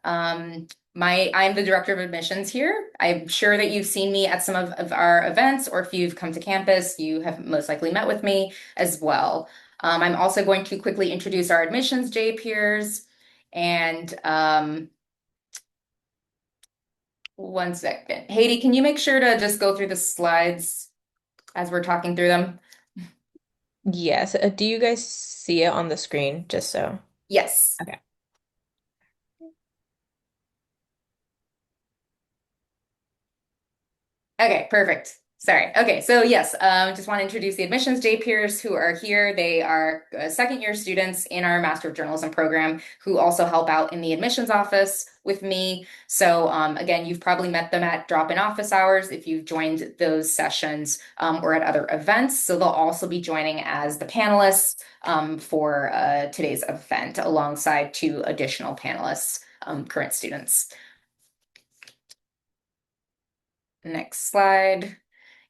I'm the director of admissions here. I'm sure that you've seen me at some of our events, or if you've come to campus, you have most likely met with me as well. I'm also going to quickly introduce our admissions J peers. And one second. Haydee, can you make sure to just go through the slides as we're talking through them? Yes. Do you guys see it on the screen? Just so. Yes. Okay. Okay, perfect. Sorry. Okay, so yes, just want to introduce the admissions J peers who are here. They are second year students in our Master of Journalism program who also help out in the admissions office with me. So again, you've probably met them at drop-in office hours if you've joined those sessions or at other events. So they'll also be joining as the panelists for today's event alongside two additional panelists, current students. Next slide.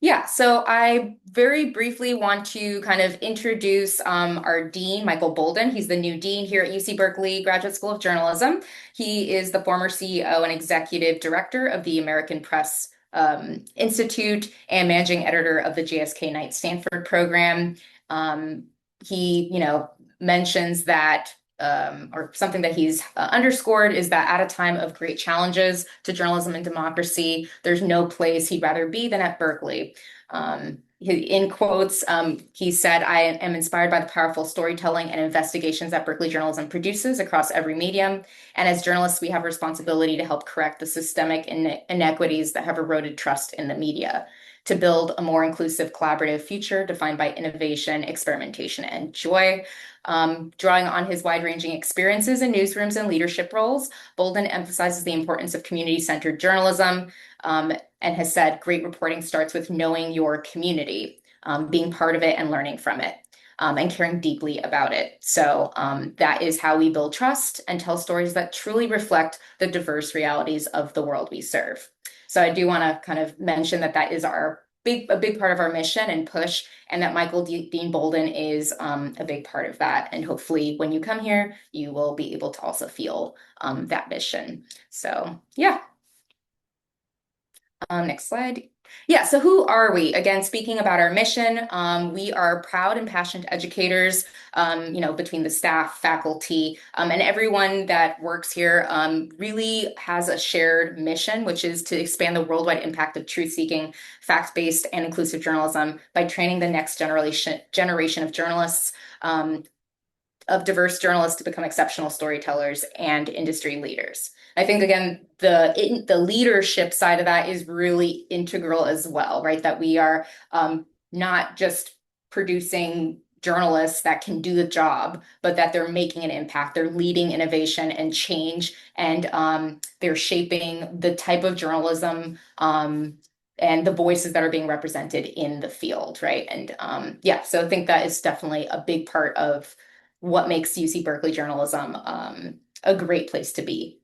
Yeah, so I very briefly want to kind of introduce our dean, Michael Bolden. He's the new dean here at UC Berkeley Graduate School of Journalism. He is the former CEO and executive director of the American Press Institute and managing editor of the JSK Knight Stanford program. Um, he mentions that or something that he's underscored is that at a time of great challenges to journalism and democracy, there's no place he'd rather be than at Berkeley. In quotes, he said, I am inspired by the powerful storytelling and investigations that Berkeley journalism produces across every medium. And as journalists, we have a responsibility to help correct the systemic inequities that have eroded trust in the media, to build a more inclusive, collaborative future defined by innovation, experimentation, and joy. Drawing on his wide-ranging experiences in newsrooms and leadership roles, Bolden emphasizes the importance of community-centered journalism and has said, great reporting starts with knowing your community, being part of it and learning from it. And caring deeply about it. So that is how we build trust and tell stories that truly reflect the diverse realities of the world we serve. So I do want to kind of mention that that is a big part of our mission and push, and that Michael Dean Bolden is a big part of that. And hopefully, when you come here, you will be able to also feel that mission. So yeah. Next slide. Yeah, so who are we? Again, speaking about our mission, we are proud and passionate educators, between the staff, faculty, and everyone that works here really has a shared mission, which is to expand the worldwide impact of truth-seeking, fact-based, and inclusive journalism by training the next generation of journalists, of diverse journalists to become exceptional storytellers and industry leaders. I think again, the leadership side of that is really integral as well, right? That we are not just producing journalists that can do the job, but that they're making an impact. They're leading innovation and change, and they're shaping the type of journalism and the voices that are being represented in the field, right? And yeah, so I think that is definitely a big part of what makes UC Berkeley journalism a great place to be.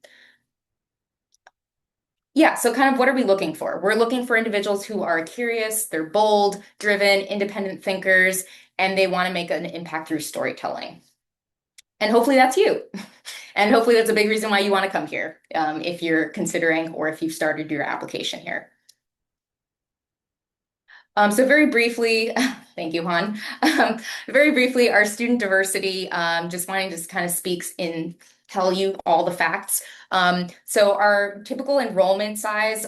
Yeah, so kind of what are we looking for? We're looking for individuals who are curious, they're bold, driven, independent thinkers, and they want to make an impact through storytelling. And hopefully that's you. And hopefully that's a big reason why you want to come here if you're considering or if you've started your application here. So very briefly, thank you, Han. Very briefly, our student diversity, just wanting to kind of speaks in tell you all the facts. So our typical enrollment size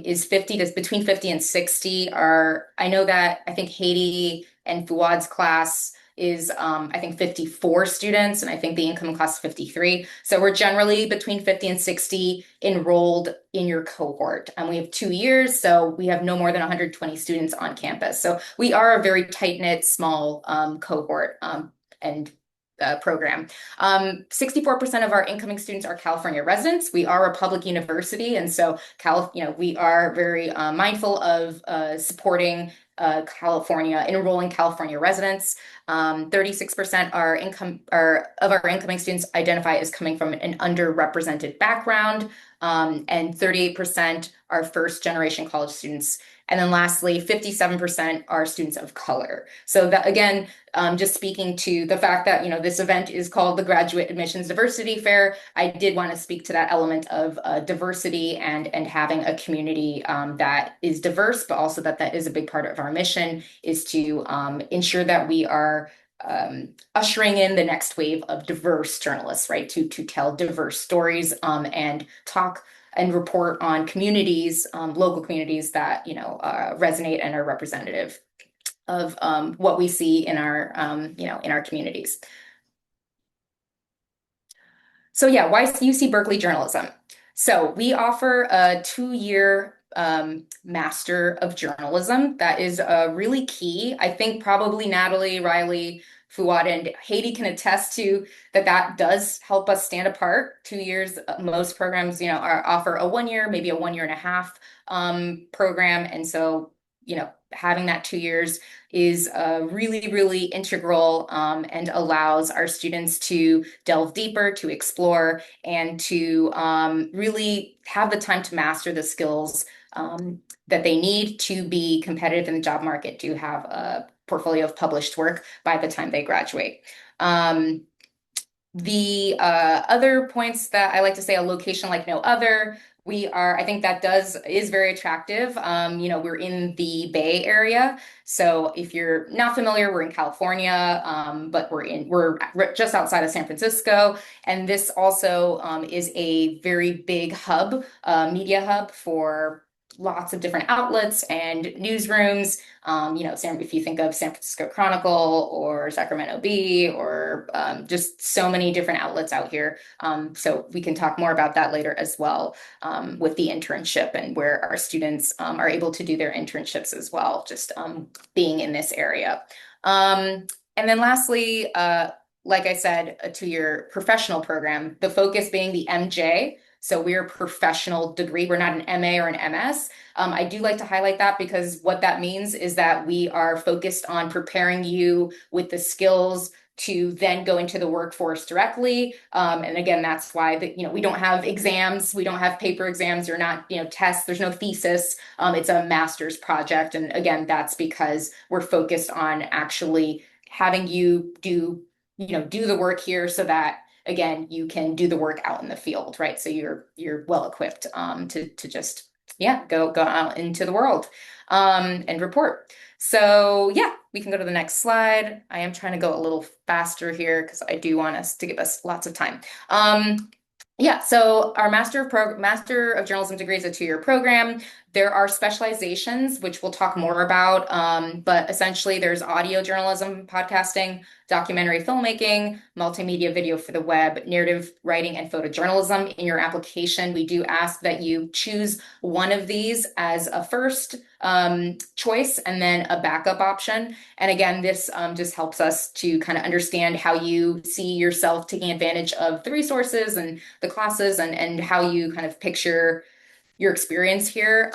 is 50 to between 50 and 60. I know that I think Haydee and Fuwad's class is I think 54 students, and I think the incoming class is 53. So we're generally between 50 and 60 enrolled in your cohort. And we have 2 years, so we have no more than 120 students on campus. So we are a very tight-knit, small cohort and program. 64% of our incoming students are California residents. We are a public university, and so we are very mindful of supporting California, enrolling California residents. 36% of our incoming students identify as coming from an underrepresented background, and 38% are first generation college students. And then lastly, 57% are students of color. So that again, just speaking to the fact that, this event is called the Graduate Admissions Diversity Fair, I did want to speak to that element of diversity and having a community that is diverse, but also that is a big part of our mission is to ensure that we are ushering in the next wave of diverse journalists, right? To tell diverse stories and talk and report on communities, local communities that resonate and are representative of what we see in our in our communities. So yeah, why UC Berkeley Journalism? So we offer a 2-year Master of Journalism that is really key. I think probably Natalie, Riley, Fuwad, and Haydee can attest to that does help us stand apart. 2 years, most programs, offer a 1 year, maybe a 1.5 year program. And so, having that 2 years is really, really integral and allows our students to delve deeper, to explore, and to really have the time to master the skills that they need to be competitive in the job market, to have a portfolio of published work by the time they graduate. The other points that I like to say, a location like no other. I think is very attractive. We're in the Bay Area. So if you're not familiar, we're in California, but we're just outside of San Francisco. And this also is a very big hub, media hub for lots of different outlets and newsrooms. If you think of San Francisco Chronicle or Sacramento Bee or just so many different outlets out here. So we can talk more about that later as well with the internship and where our students are able to do their internships as well, just being in this area. And then lastly, like I said, a 2-year professional program, the focus being the MJ. So we're a professional degree. We're not an MA or an MS. I do like to highlight that because what that means is that we are focused on preparing you with the skills to then go into the workforce directly. And again, that's why we don't have exams, we don't have paper exams, you're not, tests, there's no thesis. It's a master's project. And again, that's because we're focused on actually having you do the work here so that again, you can do the work out in the field, right? So you're well equipped to just go out into the world and report. So yeah, we can go to the next slide. I am trying to go a little faster here because I do want us to give us lots of time. Yeah, so our Master of Journalism degree is a 2-year program. There are specializations, which we'll talk more about, but essentially there's audio journalism, podcasting, documentary filmmaking, multimedia video for the web, narrative writing, and photojournalism. In your application, we do ask that you choose one of these as a first choice and then a backup option. And again, this just helps us to kind of understand how you see yourself taking advantage of the resources and the classes and how you kind of picture your experience here.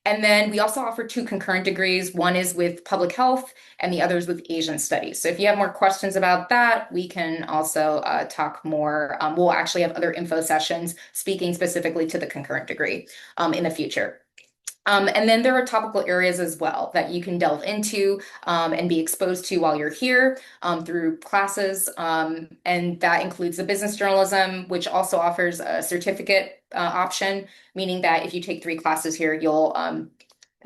And then we also offer 2 concurrent degrees. One is with public health and the other is with Asian studies. So if you have more questions about that, we can also talk more. We'll actually have other info sessions speaking specifically to the concurrent degree in the future. And then there are topical areas as well that you can delve into and be exposed to while you're here through classes. And that includes the business journalism, which also offers a certificate option, meaning that if you take 3 classes here, you'll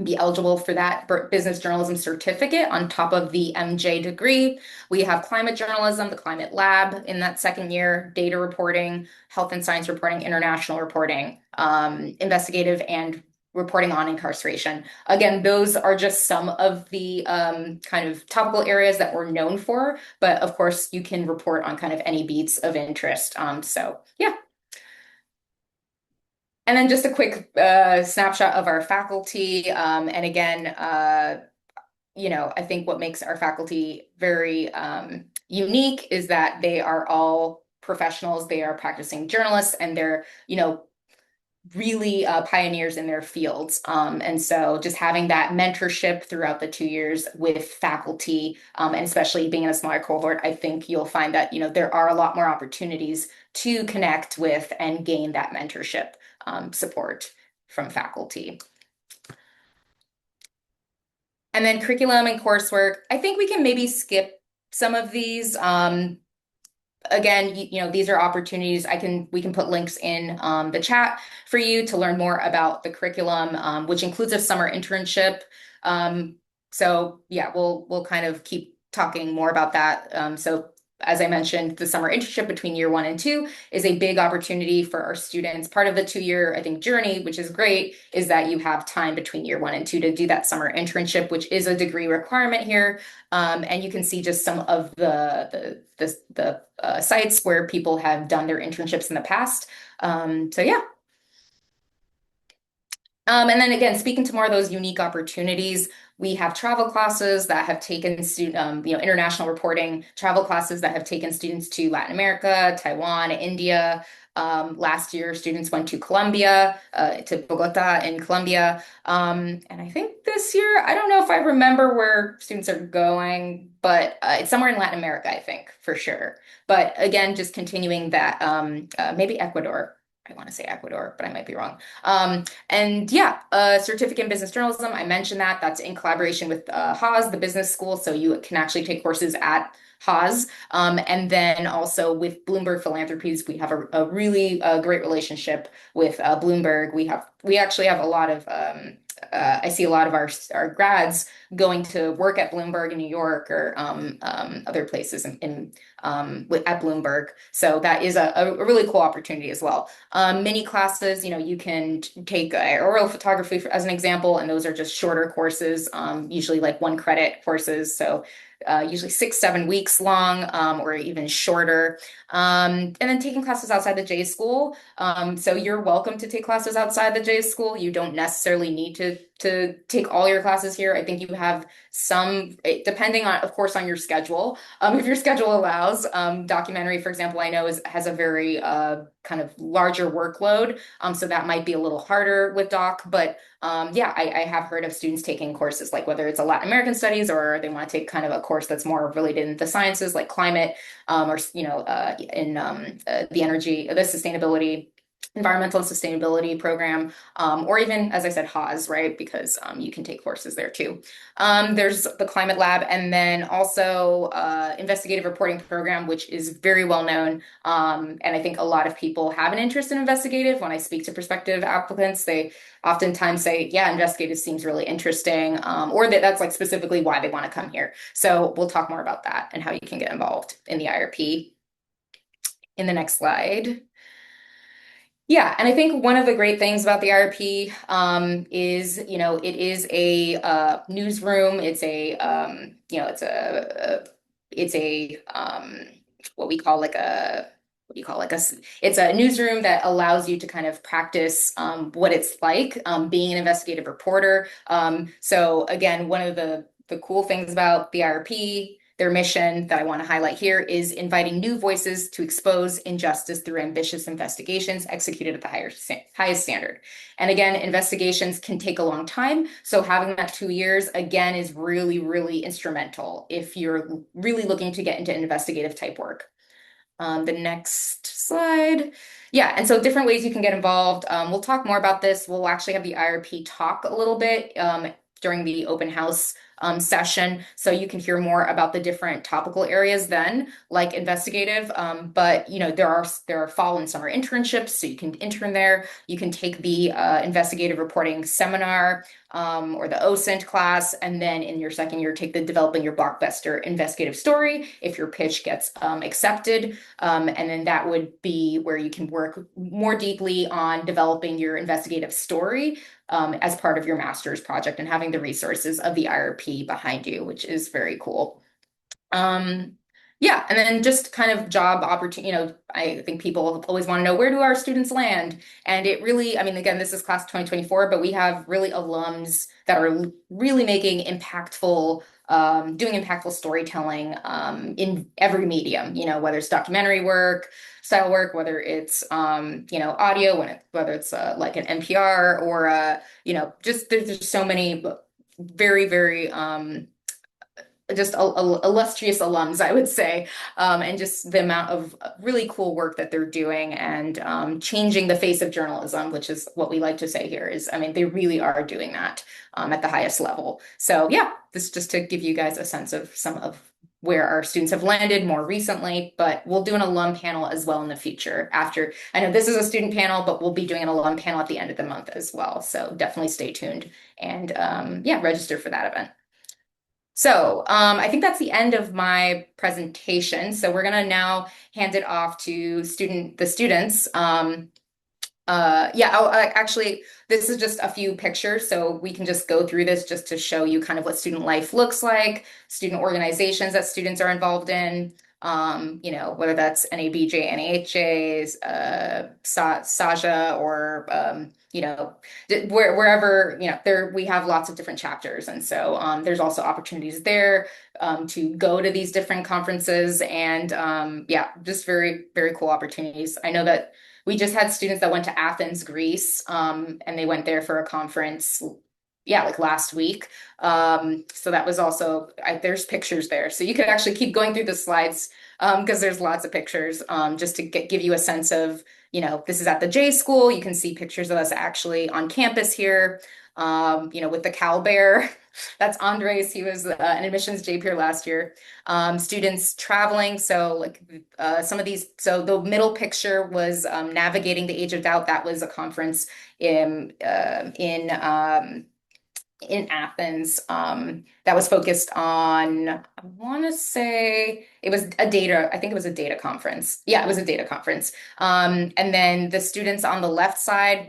be eligible for that business journalism certificate on top of the MJ degree. We have climate journalism, the climate lab in that 2nd year, data reporting, health and science reporting, international reporting, investigative and reporting on incarceration. Again, those are just some of the kind of topical areas that we're known for, but of course you can report on kind of any beats of interest. So yeah. And then just a quick snapshot of our faculty. And again, I think what makes our faculty very unique is that they are all professionals, they are practicing journalists, and they're, really pioneers in their fields. And so just having that mentorship throughout the 2 years with faculty, and especially being in a smaller cohort, I think you'll find that, there are a lot more opportunities to connect with and gain that mentorship support. from faculty. And then curriculum and coursework, I think we can maybe skip some of these. Again, these are opportunities. We can put links in the chat for you to learn more about the curriculum, which includes a summer internship. So yeah, we'll kind of keep talking more about that. So as I mentioned, the summer internship between year 1 and 2 is a big opportunity for our students. Part of the 2-year, I think, journey, which is great, is that you have time between year 1 and 2 to do that summer internship, which is a degree requirement here. And you can see just some of the sites where people have done their internships in the past. So yeah. And then again, speaking to more of those unique opportunities, we have travel classes that have taken international reporting travel classes that have taken students to Latin America, Taiwan, India. Last year, students went to Colombia, to Bogota in Colombia. And I think this year, I don't know if I remember where students are going, but it's somewhere in Latin America, I think, for sure. But again, just continuing that, maybe Ecuador. I want to say Ecuador, but I might be wrong. And yeah, certificate in business journalism, I mentioned that. That's in collaboration with Haas, the business school. So you can actually take courses at Haas. And then also with Bloomberg Philanthropies, we have a really great relationship with Bloomberg. We actually have a lot of I see a lot of our grads going to work at Bloomberg in New York or other places at Bloomberg. So that is a really cool opportunity as well. Mini classes, you can take aerial photography as an example, and those are just shorter courses, usually like 1 credit courses. So usually 6, 7 weeks long, or even shorter. And then taking classes outside the J school. So you're welcome to take classes outside the J school. You don't necessarily need to take all your classes here. I think you have some, depending on, of course, on your schedule. If your schedule allows, documentary, for example, I know has a very kind of larger workload. So that might be a little harder with doc, but yeah, I have heard of students taking courses like whether it's a Latin American studies or they want to take kind of a course that's more related in the sciences like climate, or in the energy, the sustainability, environmental and sustainability program, or even, as I said, Haas, right? Because you can take courses there too. There's the climate lab, and then also investigative reporting program, which is very well known. And I think a lot of people have an interest in investigative. When I speak to prospective applicants, they oftentimes say, yeah, investigative seems really interesting, or that's like specifically why they want to come here. So we'll talk more about that and how you can get involved in the IRP in the next slide. Yeah, and I think one of the great things about the IRP is, it is a newsroom. It's a, it's a what we call like a, what do you call like a, it's a newsroom that allows you to kind of practice what it's like being an investigative reporter. So again, one of the cool things about the IRP, their mission that I want to highlight here is inviting new voices to expose injustice through ambitious investigations executed at the highest standard. And again, investigations can take a long time. So having that 2 years, again, is really, really instrumental if you're really looking to get into investigative type work. The next slide. Yeah, and so different ways you can get involved. We'll talk more about this. We'll actually have the IRP talk a little bit during the open house session, so you can hear more about the different topical areas then, like investigative. But there are fall and summer internships, so you can intern there. You can take the investigative reporting seminar or the OSINT class, and then in your second year, take the developing your blockbuster investigative story if your pitch gets accepted. And then that would be where you can work more deeply on developing your investigative story as part of your master's project and having the resources of the IRP behind you, which is very cool. Yeah, and then just kind of job opportunity, I think people always want to know, where do our students land? And it really, I mean, again, this is class 2024, but we have really alums that are really making impactful, doing impactful storytelling in every medium, whether it's documentary work, style work, whether it's, audio, whether it's like an NPR or, just there's just so many very, very just illustrious alums, I would say, and just the amount of really cool work that they're doing and changing the face of journalism, which is what we like to say here is, I mean, they really are doing that at the highest level. So yeah, this just to give you guys a sense of some of where our students have landed more recently, but we'll do an alum panel as well in the future after. I know this is a student panel, but we'll be doing an alum panel at the end of the month as well. So definitely stay tuned and yeah, register for that event. So I think that's the end of my presentation. So we're gonna now hand it off to the students. Yeah, actually, this is just a few pictures, so we can just go through this just to show you kind of what student life looks like, student organizations that students are involved in, whether that's NABJ, NAHJs, SAJA, or, wherever, there we have lots of different chapters. And so there's also opportunities there to go to these different conferences and yeah, just very, very cool opportunities. I know that we just had students that went to Athens, Greece, and they went there for a conference, yeah, like last week. So that was also, there's pictures there. So you could actually keep going through the slides because there's lots of pictures just to give you a sense of, this is at the J School. You can see pictures of us actually on campus here, with the Cal Bear. That's Andres. He was an admissions J peer last year. Students traveling. So like some of these, so the middle picture was Navigating the Age of Doubt. That was a conference in Athens that was focused on, I want to say it was I think it was a data conference. Yeah, it was a data conference. And then the students on the left side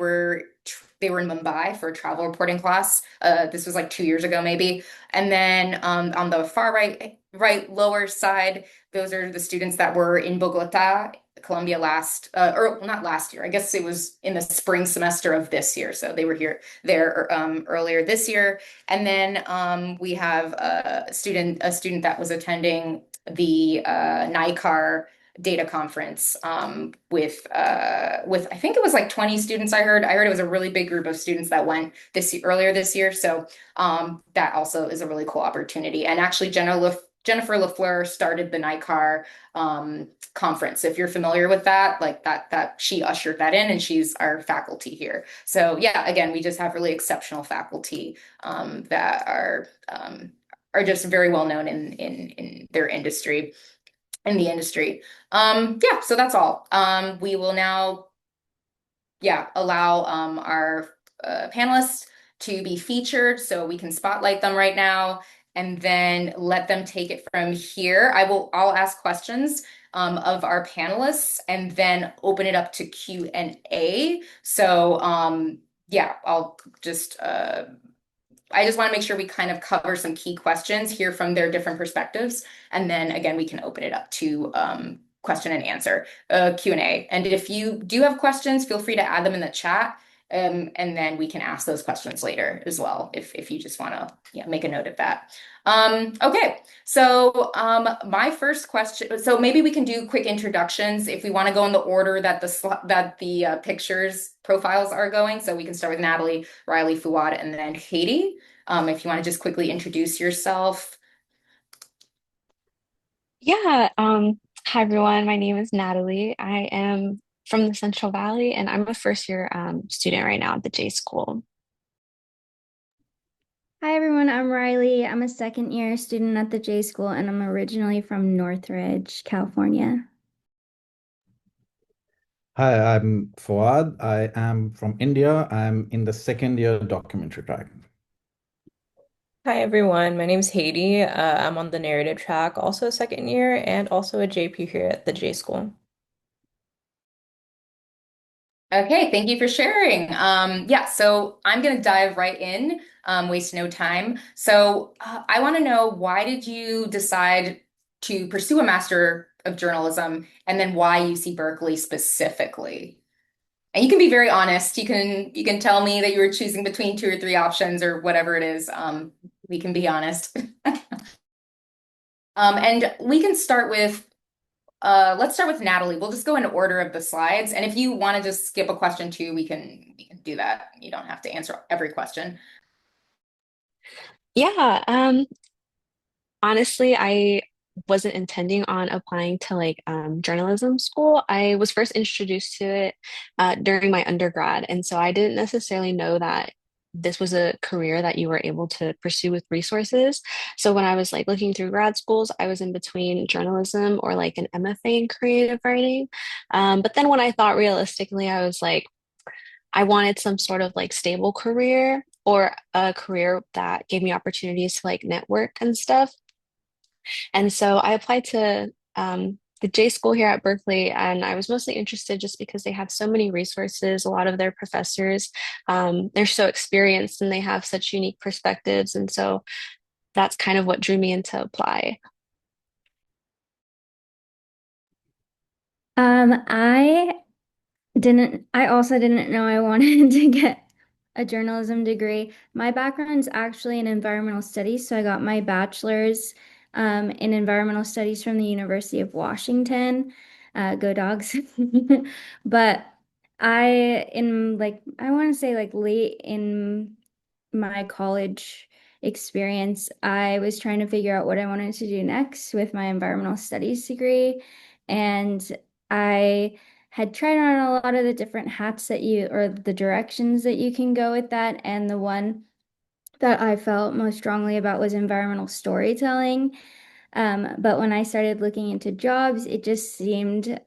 they were in Mumbai for a travel reporting class. This was like 2 years ago, maybe. And then on the far right lower side, those are the students that were in Bogota, Colombia or not last year. I guess it was in the spring semester of this year. So they were there earlier this year. And then we have a student that was attending the NICAR data conference with I think it was like 20 students. I heard it was a really big group of students that went earlier this year. So that also is a really cool opportunity. And actually, Jennifer LaFleur started the NICAR conference. If you're familiar with that, like that she ushered that in, and she's our faculty here. So yeah, again, we just have really exceptional faculty that are just very well known in their industry, in the industry. Yeah, so that's all. We will now, yeah, allow our panelists to be featured so we can spotlight them right now and then let them take it from here. I'll ask questions of our panelists and then open it up to Q&A. So yeah, I just want to make sure we kind of cover some key questions, hear from their different perspectives, and then again, we can open it up to question and answer, Q&A. And if you do have questions, feel free to add them in the chat, and then we can ask those questions later as well, if you just want to, yeah, make a note of that. Okay, so my first question, so maybe we can do quick introductions if we want to go in the order that the pictures profiles are going. So we can start with Natalie, Riley, Fuwad, and then Haydee. If you want to just quickly introduce yourself. Yeah, hi everyone. My name is Natalie. I am from the Central Valley and I'm a first year student right now at the J School. Hi everyone, I'm Riley. I'm a second year student at the J School and I'm originally from Northridge, California. Hi, I'm Fuad. I am from India. I'm in the second year documentary track. Hi everyone, my name's Haydee. I'm on the narrative track, also a second year, and also a JP here at the J School. Okay, thank you for sharing. Yeah, so I'm going to dive right in, waste no time. So I want to know, why did you decide to pursue a Master of Journalism, and then why UC Berkeley specifically? And you can be very honest. You can tell me that you were choosing between two or three options or whatever it is. We can be honest. And we can start with let's start with Natalie. We'll just go in order of the slides. And if you want to just skip a question too, we can do that. You don't have to answer every question. Yeah, Honestly, I wasn't intending on applying to like journalism school. I was first introduced to it during my undergrad, and so I didn't necessarily know that this was a career that you were able to pursue with resources. So when I was like looking through grad schools, I was in between journalism or like an MFA in creative writing. But then when I thought realistically, I was like, I wanted some sort of like stable career or a career that gave me opportunities to like network and stuff. And so I applied to the J school here at Berkeley, and I was mostly interested just because they have so many resources. A lot of their professors, they're so experienced and they have such unique perspectives. And so that's kind of what drew me in to apply. I I also didn't know I wanted to get a journalism degree. My background's actually in environmental studies, so I got my bachelor's in environmental studies from the University of Washington. Go dogs. But I want to say like late in my college experience, I was trying to figure out what I wanted to do next with my environmental studies degree. And I had tried on a lot of the different hats that or the directions that you can go with that. And the one that I felt most strongly about was environmental storytelling. But when I started looking into jobs, it just seemed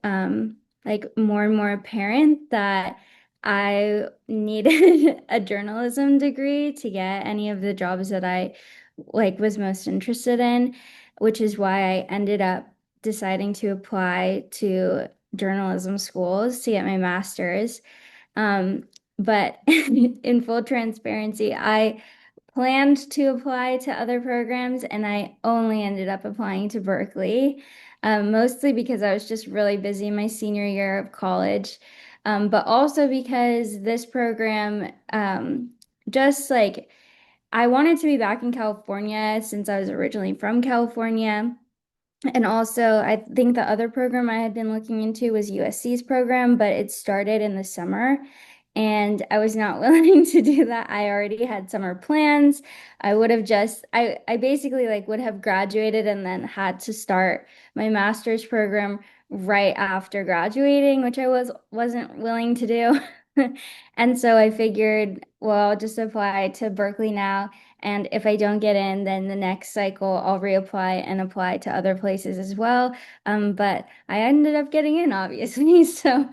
like more and more apparent that I needed a journalism degree to get any of the jobs that I like was most interested in, which is why I ended up deciding to apply to journalism schools to get my master's. Um, but in full transparency, I planned to apply to other programs and I only ended up applying to Berkeley, mostly because I was just really busy my senior year of college, but also because this program, just like I wanted to be back in California since I was originally from California. And also, I think the other program I had been looking into was USC's program, but it started in the summer. And I was not willing to do that. I already had summer plans. I basically like would have graduated and then had to start my master's program right after graduating, which wasn't willing to do. And so I figured, well, I'll just apply to Berkeley now. And if I don't get in, then the next cycle I'll reapply and apply to other places as well. But I ended up getting in, obviously. So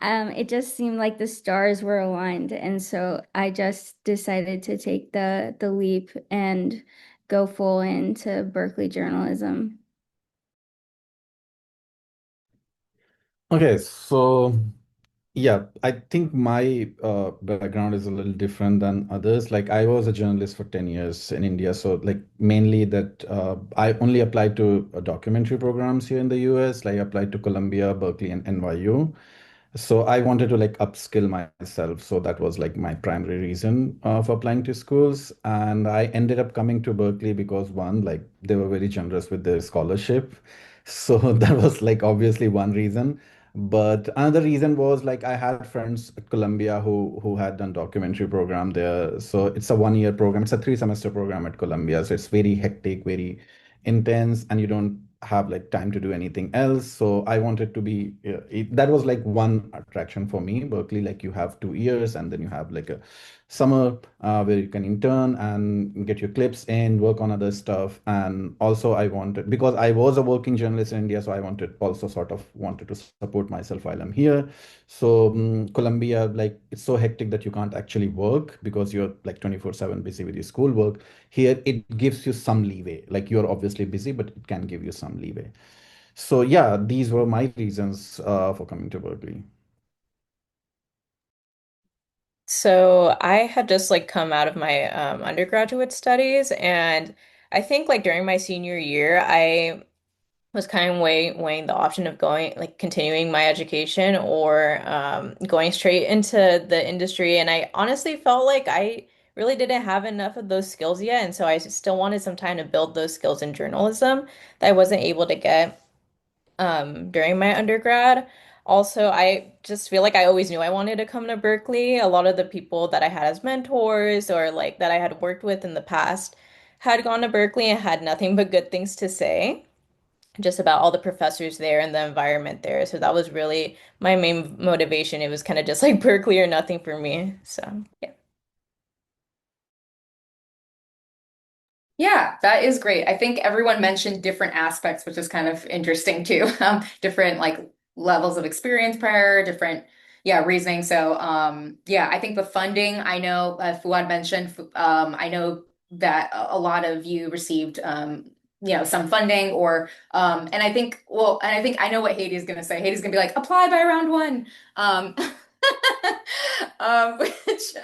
it just seemed like the stars were aligned. And so I just decided to take the leap and go full into Berkeley journalism. Okay, so yeah, I think my background is a little different than others. Like I was a journalist for 10 years in India. So like mainly that I only applied to documentary programs here in the US. Like I applied to Columbia, Berkeley, and NYU. So I wanted to like upskill myself. So that was like my primary reason for applying to schools. And I ended up coming to Berkeley because one, like they were very generous with their scholarship. So that was like obviously one reason. But another reason was like I had friends at Columbia who had done documentary program there. So it's a 1 year program. It's a 3 semester program at Columbia. So it's very hectic, very intense, and you don't have like time to do anything else. So I wanted to be that was like one attraction for me. Berkeley, like you have 2 years and then you have like a summer where you can intern and get your clips in, work on other stuff. And also I wanted, because I was a working journalist in India, so I wanted also sort of wanted to support myself while I'm here. So Columbia, like it's so hectic that you can't actually work because you're like 24/7 busy with your schoolwork. Here it gives you some leeway. Like you're obviously busy, but it can give you some leeway. So yeah, these were my reasons for coming to Berkeley. So I had just like come out of my undergraduate studies, and I think like during my senior year, I was kind of weighing the option of going like continuing my education or going straight into the industry. And I honestly felt like I really didn't have enough of those skills yet, and so I still wanted some time to build those skills in journalism that I wasn't able to get during my undergrad. Also, I just feel like I always knew I wanted to come to Berkeley. A lot of the people that I had as mentors or like that I had worked with in the past had gone to Berkeley and had nothing but good things to say, just about all the professors there and the environment there. So that was really my main motivation. It was kind of just like Berkeley or nothing for me. So yeah. Yeah, that is great. I think everyone mentioned different aspects, which is kind of interesting too. Different like levels of experience prior, different, yeah, reasoning. So, yeah, I think the funding, I know Fuad mentioned, I know that a lot of you received, some funding or, and I think, well, and I think I know what Haydee is going to say. Haydee going to be like, apply by round one. Um, which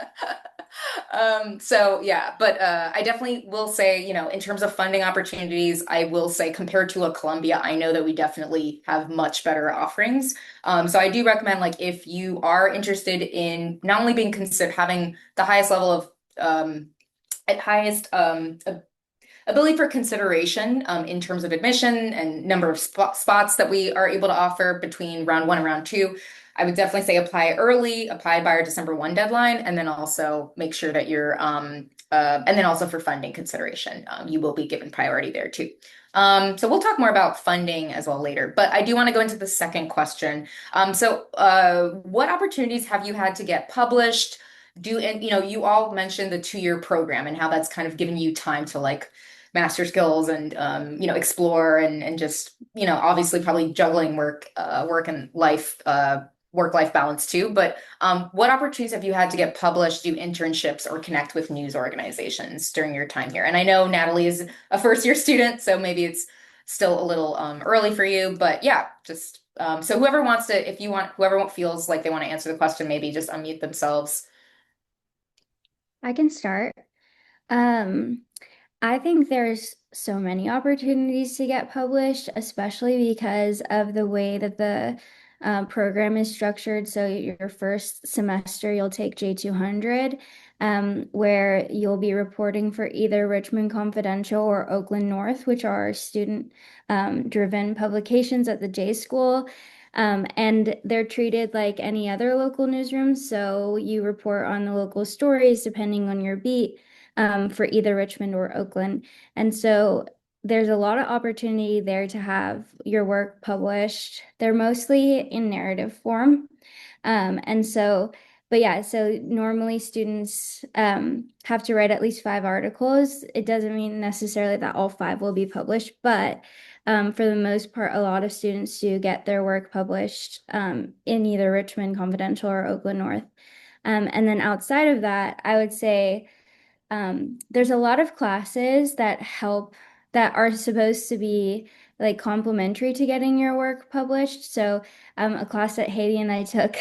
so yeah, but I definitely will say, in terms of funding opportunities, I will say compared to a Columbia, I know that we definitely have much better offerings. So I do recommend like if you are interested in not only being considered having the highest level of at highest ability for consideration in terms of admission and number of spots that we are able to offer between round one and round two. I would definitely say apply early, apply by our December 1 deadline, and then also make sure that and then also for funding consideration, you will be given priority there too. So we'll talk more about funding as well later, but I do want to go into the second question. What opportunities have you had to get published? And you all mentioned the 2-year program and how that's kind of giving you time to like master skills and explore and just obviously probably juggling work and life work-life balance too. But what opportunities have you had to get published, do internships, or connect with news organizations during your time here? And I know Natalie is a first-year student, so maybe it's still a little early for you. But yeah, just so whoever wants to, if you want, whoever feels like they want to answer the question, maybe just unmute themselves. I can start. Um, I think there's so many opportunities to get published, especially because of the way that the program is structured. So your first semester, you'll take J200, where you'll be reporting for either Richmond Confidential or Oakland North, which are student driven publications at the J School. And they're treated like any other local newsroom. So you report on the local stories depending on your beat for either Richmond or Oakland. And so there's a lot of opportunity there to have your work published. They're mostly in narrative form. But yeah, so normally students have to write at least 5 articles. It doesn't mean necessarily that all 5 will be published, but for the most part, a lot of students do get their work published in either Richmond Confidential or Oakland North. And then outside of that, I would say there's a lot of classes that are supposed to be like complementary to getting your work published. So a class that Haydee and I took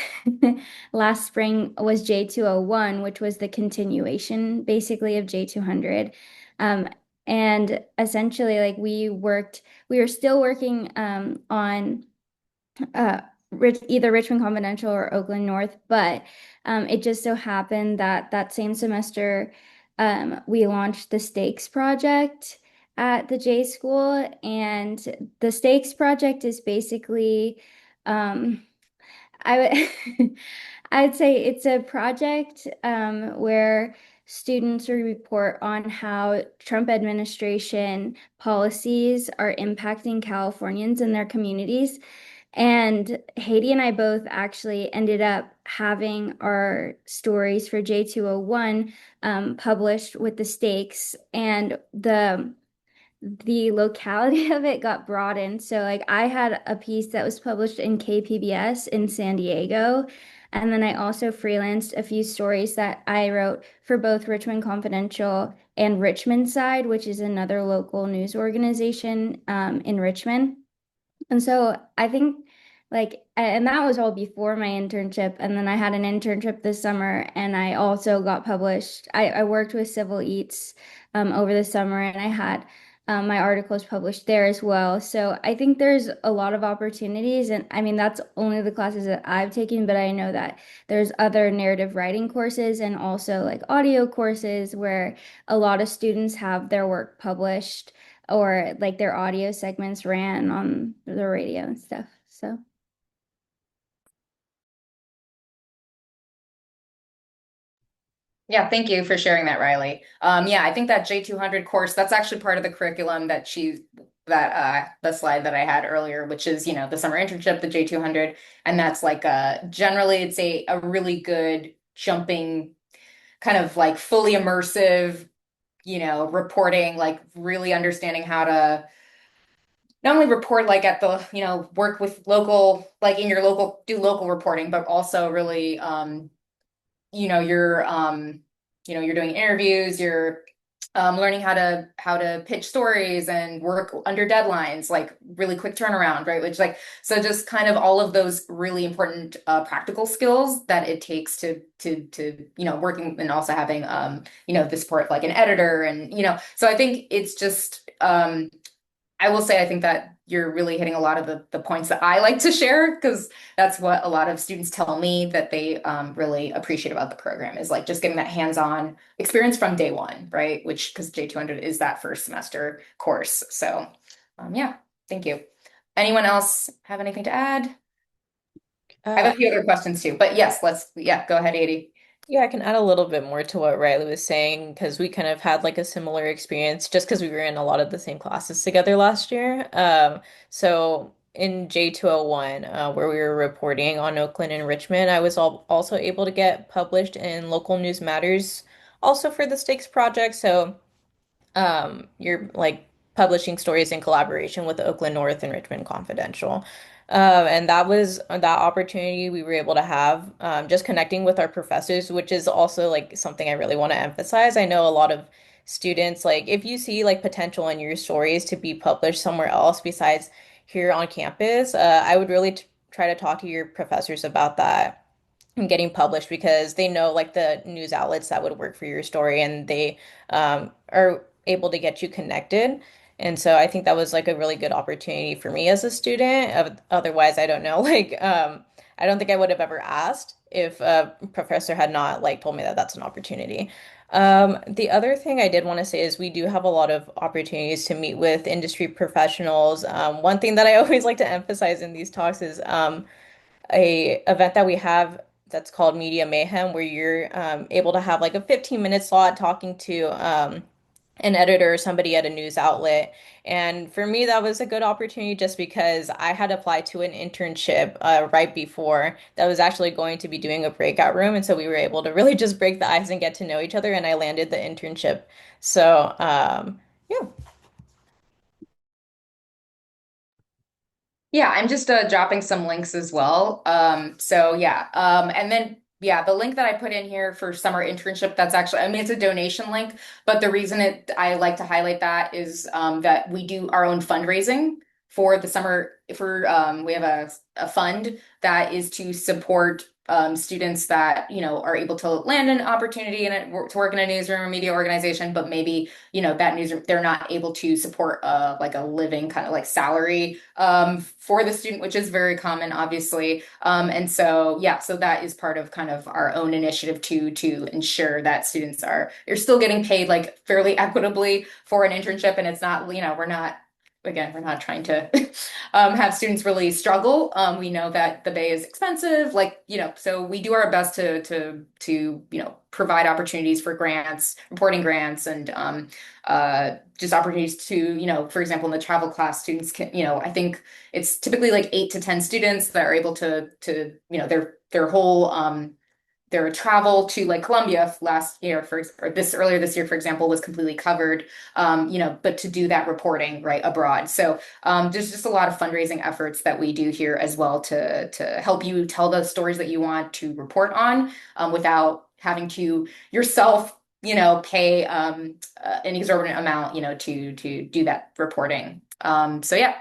last spring was J201, which was the continuation basically of J200. Um, and essentially like we were still working on uh, either Richmond Confidential or Oakland North, but it just so happened that that same semester we launched the Stakes Project at the J School, and the Stakes Project is basically I would I'd say it's a project where students will report on how Trump administration policies are impacting Californians and their communities. And Haydee and I both actually ended up having our stories for J201 published with the stakes, and the locality of it got broadened. So like I had a piece that was published in KPBS in San Diego. And then I also freelanced a few stories that I wrote for both Richmond Confidential and Richmond Side, which is another local news organization in Richmond. And so I think and that was all before my internship. And then I had an internship this summer and I also got published. I worked with Civil Eats over the summer and I had my articles published there as well. So I think there's a lot of opportunities. And I mean, that's only the classes that I've taken, but I know that there's other narrative writing courses and also like audio courses where a lot of students have their work published or like their audio segments ran on the radio and stuff. So Yeah, thank you for sharing that, Riley. Yeah, I think that J200 course, that's actually part of the curriculum the slide that I had earlier, which is, the summer internship, the J200, and that's like generally it's a really good jumping kind of like fully immersive, reporting, like really understanding how to not only report like at the, work with local, like in your local, do local reporting, but also really you know you're you're doing interviews, you're learning how to pitch stories and work under deadlines, like really quick turnaround, right? Which like so just kind of all of those really important practical skills that it takes to working and also having the support of like an editor and so I think it's just I will say I think that you're really hitting a lot of the points that I like to share because that's what a lot of students tell me that they really appreciate about the program is like just getting that hands-on experience from day one, right? Which because J200 is that first semester course. So yeah, thank you. Anyone else have anything to add? I Uh, have a few other questions too, but yes, yeah, go ahead, Haydee. Yeah, I can add a little bit more to what Riley was saying because we kind of had like a similar experience just because we were in a lot of the same classes together last year. So in J201, where we were reporting on Oakland and Richmond, I was also able to get published in Local News Matters also for the Stakes Project. So you're like publishing stories in collaboration with Oakland North and Richmond Confidential. And that was that opportunity we were able to have just connecting with our professors, which is also like something I really want to emphasize. I know a lot of students, like if you see like potential in your stories to be published somewhere else besides here on campus, I would really try to talk to your professors about that and getting published because they know like the news outlets that would work for your story and they are able to get you connected. And so I think that was like a really good opportunity for me as a student. Otherwise, I don't know, like I don't think I would have ever asked if a professor had not like told me that that's an opportunity. The other thing I did want to say is we do have a lot of opportunities to meet with industry professionals. One thing that I always like to emphasize in these talks is a event that we have that's called Media Mayhem, where you're able to have like a 15-minute slot talking to an editor or somebody at a news outlet. And for me, that was a good opportunity just because I had applied to an internship right before that was actually going to be doing a breakout room. And so we were able to really just break the ice and get to know each other. And I landed the internship. So, yeah. Yeah, I'm just dropping some links as well. So yeah, and then yeah, the link that I put in here for summer internship, that's actually, I mean, it's a donation link, but the reason I like to highlight that is that we do our own fundraising for the summer. For we have a fund that is to support students that are able to land an opportunity to work in a newsroom or media organization, but maybe that newsroom they're not able to support like a living kind of like salary for the student, which is very common, obviously. And so, yeah, so that is part of kind of our own initiative to ensure that students you're still getting paid like fairly equitably for an internship, and it's not, we're not trying to have students really struggle. We know that the Bay is expensive, like, so we do our best to provide opportunities for grants, reporting grants, and just opportunities to, for example, in the travel class, students can, I think it's typically like 8 to 10 students that are able their whole their travel to like Colombia last year or this earlier this year, for example, was completely covered. But to do that reporting right abroad. So there's just a lot of fundraising efforts that we do here as well to help you tell the stories that you want to report on without having to yourself pay an exorbitant amount to do that reporting. So yeah,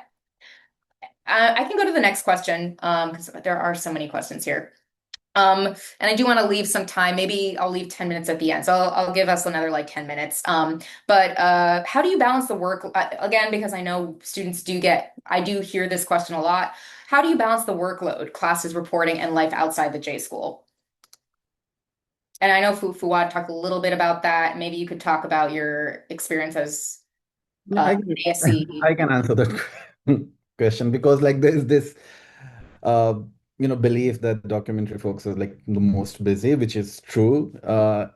I can go to the next question because there are so many questions here. And I do want to leave some time. Maybe I'll leave 10 minutes at the end. So I'll give us another like 10 minutes. But how do you balance the work again, because I know students I do hear this question a lot. How do you balance the workload, classes, reporting, and life outside the J school? And I know Fuwad talked a little bit about that. Maybe you could talk about your experience as Yeah, an ASC. I can answer that question because like there is this uh belief that documentary folks are like the most busy, which is true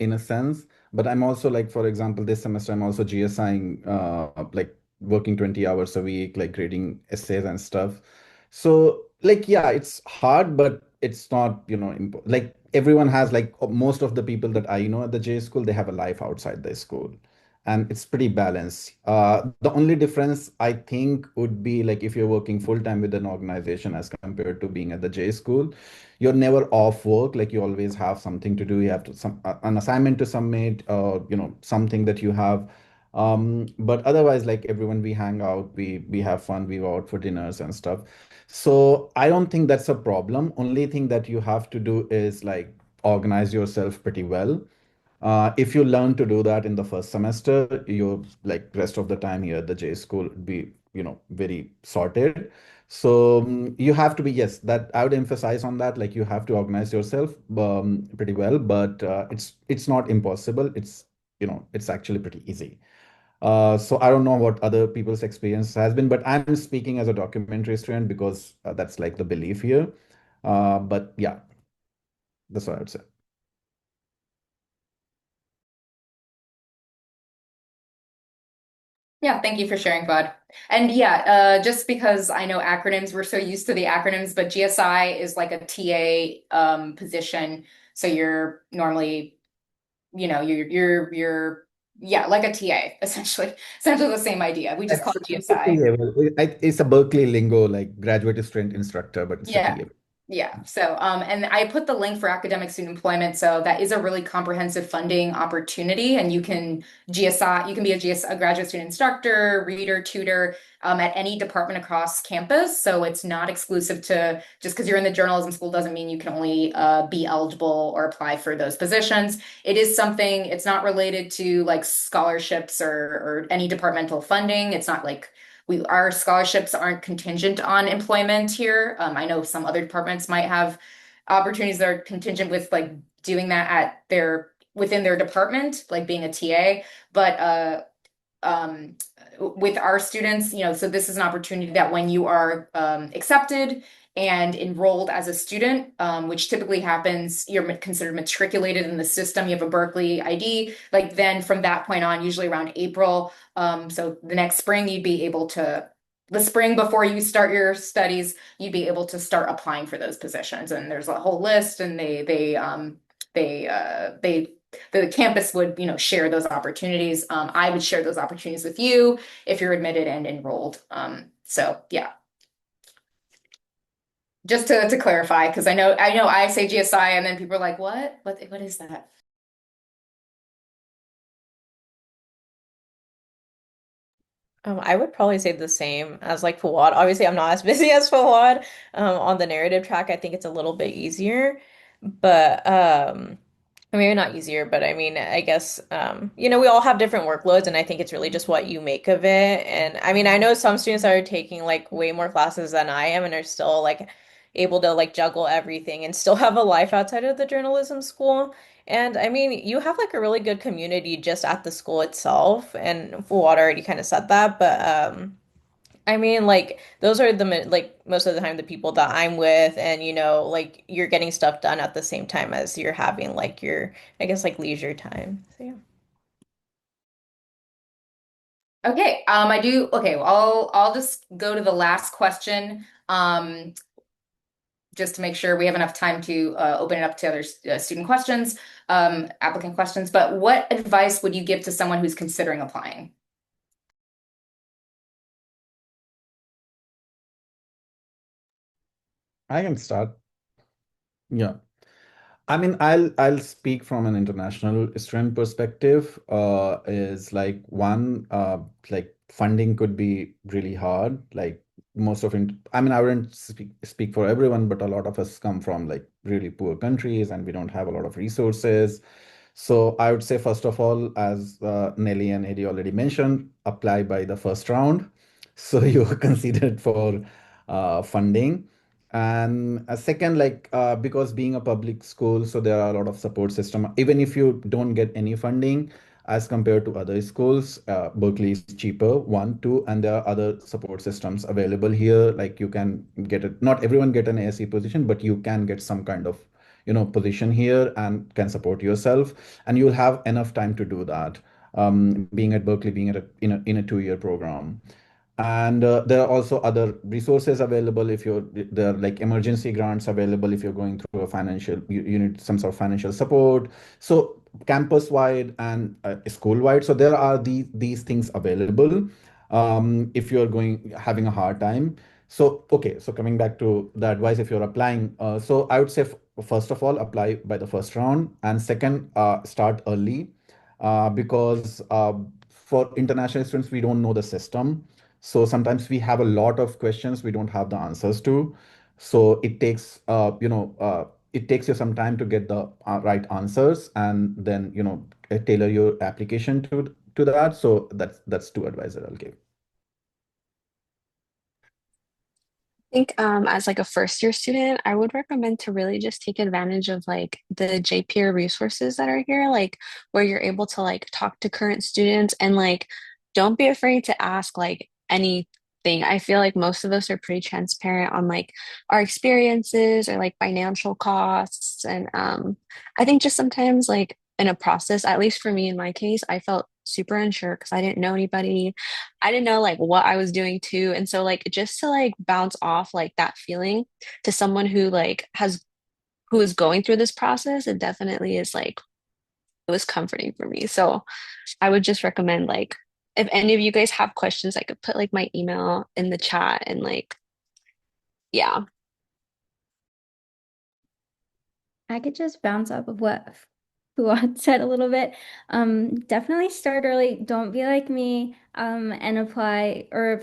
in a sense. But I'm also like, for example, this semester I'm also GSIing, like working 20 hours a week, like grading essays and stuff. So like, yeah, it's hard, but it's not, like everyone has like most of the people that I know at the J school, they have a life outside the school. And it's pretty balanced. The only difference I think would be like if you're working full time with an organization as compared to being at the J school, you're never off work. Like you always have something to do. You have to some an assignment to submit, something that you have. But otherwise, like everyone, we hang out, we have fun, we go out for dinners and stuff. So I don't think that's a problem. Only thing that you have to do is like organize yourself pretty well. If you learn to do that in the first semester, you like rest of the time here at the J school would be, very sorted. So you have to be, yes, that I would emphasize on that. Like you have to organize yourself pretty well, but it's not impossible. It's actually pretty easy. So I don't know what other people's experience has been, but I'm speaking as a documentary student because that's like the belief here. But yeah, that's what I would say. Yeah, thank you for sharing, Bud. And yeah, just because I know acronyms, we're so used to the acronyms, but GSI is like a TA position. So you're normally, you're yeah, like a TA essentially. Essentially the same idea. We just call it It's a GSI. TA. Well, it's a Berkeley lingo, like graduate student instructor, but it's a Yeah. TA. Yeah. So, and I put the link for academic student employment. So that is a really comprehensive funding opportunity. And you can GSI, you can be a graduate student instructor, reader, tutor, at any department across campus. So it's not exclusive to just because you're in the journalism school doesn't mean you can only be eligible or apply for those positions. It is something, it's not related to like scholarships or any departmental funding. It's not like our scholarships aren't contingent on employment here. I know some other departments might have opportunities that are contingent with like doing that at their within their department, like being a TA. But um, with our students, so this is an opportunity that when you are accepted and enrolled as a student, which typically happens, you're considered matriculated in the system, you have a Berkeley ID, like then from that point on, usually around April, so the next spring, the spring before you start your studies, you'd be able to start applying for those positions. And there's a whole list, and they the campus would, share those opportunities. I would share those opportunities with you if you're admitted and enrolled. So yeah, just to clarify, because I know I say GSI and then people are like, what is that? I would probably say the same as like Fuwad. Obviously, I'm not as busy as Fuwad. On the narrative track, I think it's a little bit easier, but maybe not easier, but I mean, I guess we all have different workloads, and I think it's really just what you make of it. And I mean, I know some students are taking like way more classes than I am, and are still like able to like juggle everything and still have a life outside of the journalism school. And I mean, you have like a really good community just at the school itself, and Fuad already kind of said that, but I mean, like those are like most of the time the people that I'm with, and like you're getting stuff done at the same time as you're having like your, I guess, like leisure time. So yeah. Okay, I do. Okay, well, I'll just go to the last question, just to make sure we have enough time to open it up to other student questions, applicant questions. But what advice would you give to someone who's considering applying? I can start. Yeah. I mean, I'll speak from an international student perspective. Is like one, like funding could be really hard. Like most of it, I mean, I wouldn't speak for everyone, but a lot of us come from like really poor countries, and we don't have a lot of resources. So I would say, first of all, as Nelly and Haydee already mentioned, apply by the first round. So you're considered for funding. And a second, like because being a public school, so there are a lot of support system. Even if you don't get any funding, as compared to other schools. Berkeley is cheaper, one, two, and there are other support systems available here. Like you can get it, not everyone get an ASC position, but you can get some kind of, position here and can support yourself, and you'll have enough time to do that. Being at Berkeley, being at in a 2-year program. And there are also other resources available if you're there are like emergency grants available if you're going through a financial you need some sort of financial support. So campus wide and school wide, so there are these things available if you're going having a hard time. So okay, so coming back to the advice, if you're applying, so I would say first of all apply by the first round, and second, start early, because for international students we don't know the system, so sometimes we have a lot of questions we don't have the answers to. So it takes you some time to get the right answers, and then tailor your application to that. So that's two advice that I'll give. Think as like a first year student, I would recommend to really just take advantage of like the JPeer resources that are here, like where you're able to like talk to current students and like don't be afraid to ask like anything. I feel like most of us are pretty transparent on like our experiences or like financial costs. And I think just sometimes like in a process, at least for me in my case, I felt super unsure because I didn't know anybody. I didn't know like what I was doing too. And so like just to like bounce off like that feeling to someone who like has who is going through this process, it definitely is like it was comforting for me. So I would just recommend like if any of you guys have questions, I could put like my email in the chat and like yeah. I could just bounce off of what Fuad said a little bit. Definitely start early. Don't be like me, and apply or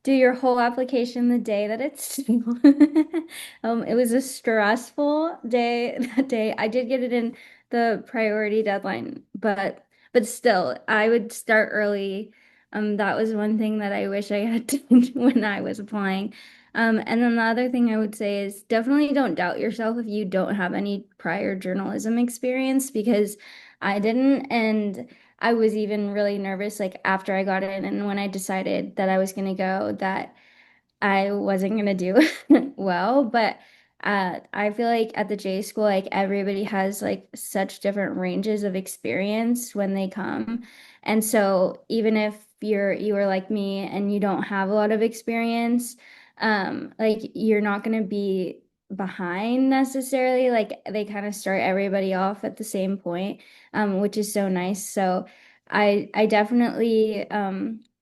do your whole application the day that it's due. It was a stressful day that day. I did get it in the priority deadline, but still, I would start early. That was one thing that I wish I had done when I was applying. And then the other thing I would say is definitely don't doubt yourself if you don't have any prior journalism experience, because I didn't. And I was even really nervous like after I got in and when I decided that I was going to go, that I wasn't gonna do well, but I feel like at the J school, like everybody has like such different ranges of experience when they come. And so even if you are like me and you don't have a lot of experience, like you're not gonna be behind necessarily. Like they kind of start everybody off at the same point, which is so nice. So I definitely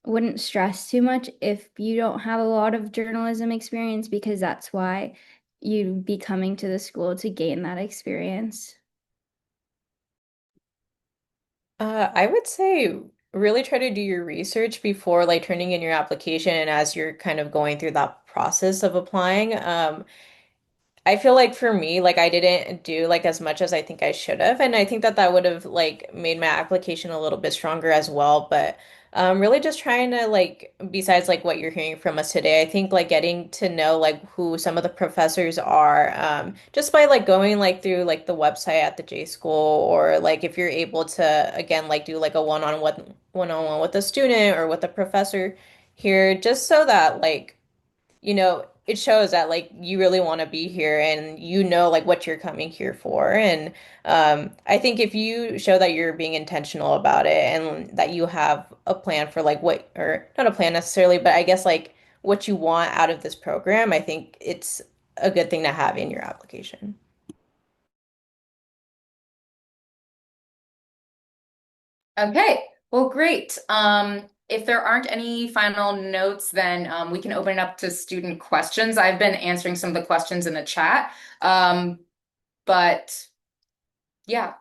wouldn't stress too much if you don't have a lot of journalism experience, because that's why you'd be coming to the school to gain that experience. I would say really try to do your research before like turning in your application and as you're kind of going through that process of applying. I feel like for me, like I didn't do like as much as I think I should have, and I think that that would have like made my application a little bit stronger as well. But really just trying to like, besides like what you're hearing from us today, I think like getting to know like who some of the professors are, just by like going like through like the website at the J school, or like if you're able to again like do like a one-on-one with a student or with a professor here, just so that like it shows that like you really want to be here and like what you're coming here for. And I think if you show that you're being intentional about it and that you have a plan for like what, or not a plan necessarily, but I guess like what you want out of this program, I think it's a good thing to have in your application. Okay, well, great. If there aren't any final notes, then we can open it up to student questions. I've been answering some of the questions in the chat, but yeah.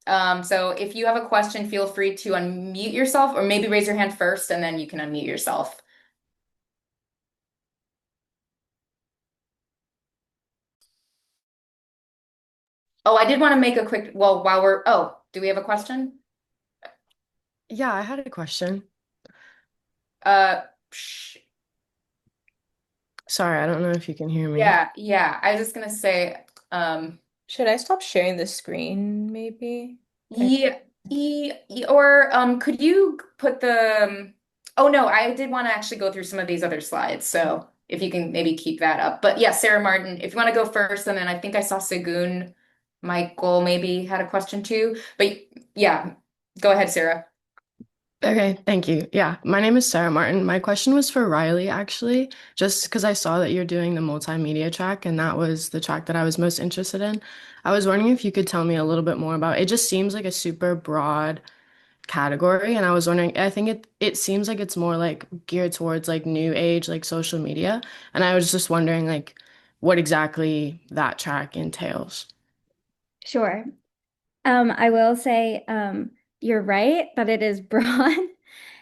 So if you have a question, feel free to unmute yourself, or maybe raise your hand first, and then you can unmute yourself. Oh, I did want to make a quick, well, do we have a question? Yeah, I had a question. Uh, psh, Sorry, I don't know if you can hear me. yeah. I was just gonna say, Should I stop sharing the screen maybe? yeah. Or could you put the oh no, I did want to actually go through some of these other slides. So if you can maybe keep that up. But yeah, Sarah Martin, if you want to go first, and then I think I saw Segun Michael maybe had a question too. But yeah, go ahead, Sarah. Okay, thank you. Yeah, my name is Sarah Martin. My question was for Riley, actually, just because I saw that you're doing the multimedia track, and that was the track that I was most interested in. I was wondering if you could tell me a little bit more about it. It just seems like a super broad category, and I was wondering, I think it seems like it's more like geared towards like new age, like social media, and I was just wondering like what exactly that track entails. Sure. I will say, you're right that it is broad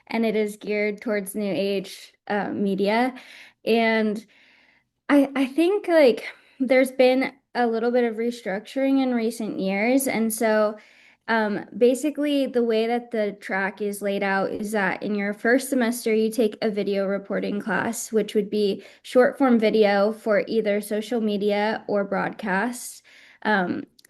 and it is geared towards new age media. And I think like there's been a little bit of restructuring in recent years. And so basically the way that the track is laid out is that in your first semester you take a video reporting class, which would be short form video for either social media or broadcast.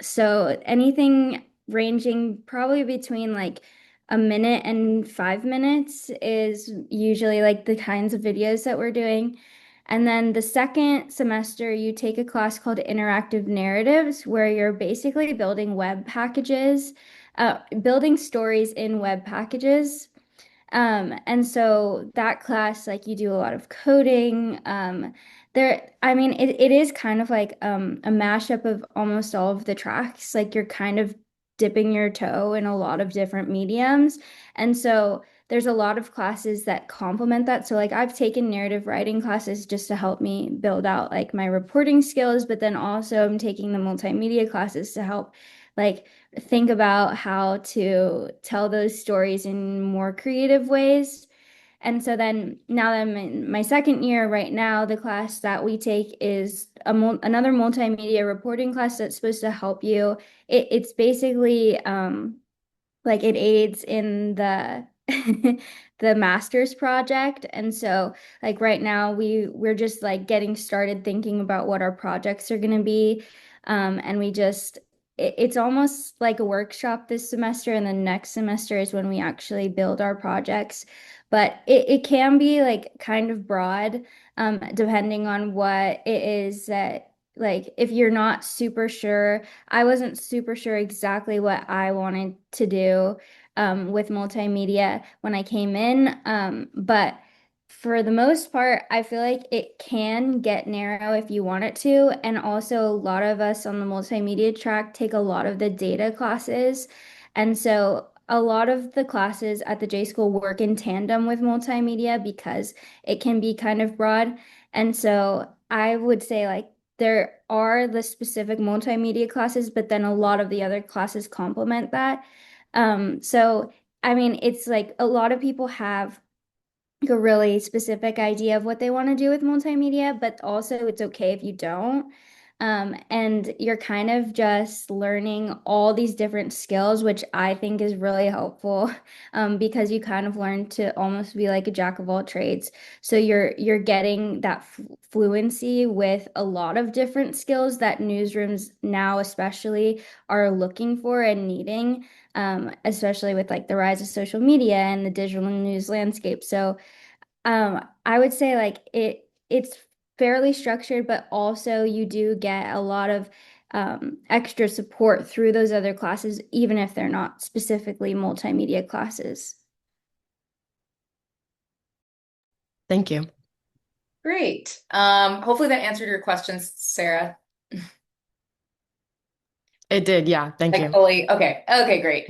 So anything ranging probably between like a minute and 5 minutes is usually like the kinds of videos that we're doing. And then the second semester, you take a class called Interactive Narratives, where you're basically building web packages, building stories in web packages. And so that class, like you do a lot of coding. I mean, it is kind of like a mashup of almost all of the tracks. Like you're kind of dipping your toe in a lot of different mediums. And so there's a lot of classes that complement that. So like I've taken narrative writing classes just to help me build out like my reporting skills, but then also I'm taking the multimedia classes to help like think about how to tell those stories in more creative ways. And so then now that I'm in my second year right now, the class that we take is another multimedia reporting class that's supposed to help you. It's basically like it aids in the the master's project. And so like right now we're just like getting started thinking about what our projects are going to be. And we just it's almost like a workshop this semester, and the next semester is when we actually build our projects. But it can be like kind of broad, depending on what it is that like if you're not super sure. I wasn't super sure exactly what I wanted to do with multimedia when I came in. But for the most part, I feel like it can get narrow if you want it to. And also, a lot of us on the multimedia track take a lot of the data classes. And so, a lot of the classes at the J School work in tandem with multimedia because it can be kind of broad. And so, I would say, like, there are the specific multimedia classes, but then a lot of the other classes complement that. So I mean, it's like a lot of people have like a really specific idea of what they want to do with multimedia, but also it's okay if you don't. And you're kind of just learning all these different skills, which I think is really helpful, because you kind of learn to almost be like a jack of all trades. So you're getting that fluency with a lot of different skills that newsrooms now especially are looking for and needing, especially with like the rise of social media and the digital news landscape. So I would say like it's fairly structured, but also you do get a lot of extra support through those other classes, even if they're not specifically multimedia classes. Thank you. Great. Hopefully that answered your questions, Sarah. It did, yeah, thank Like you. fully. Okay. Okay, great.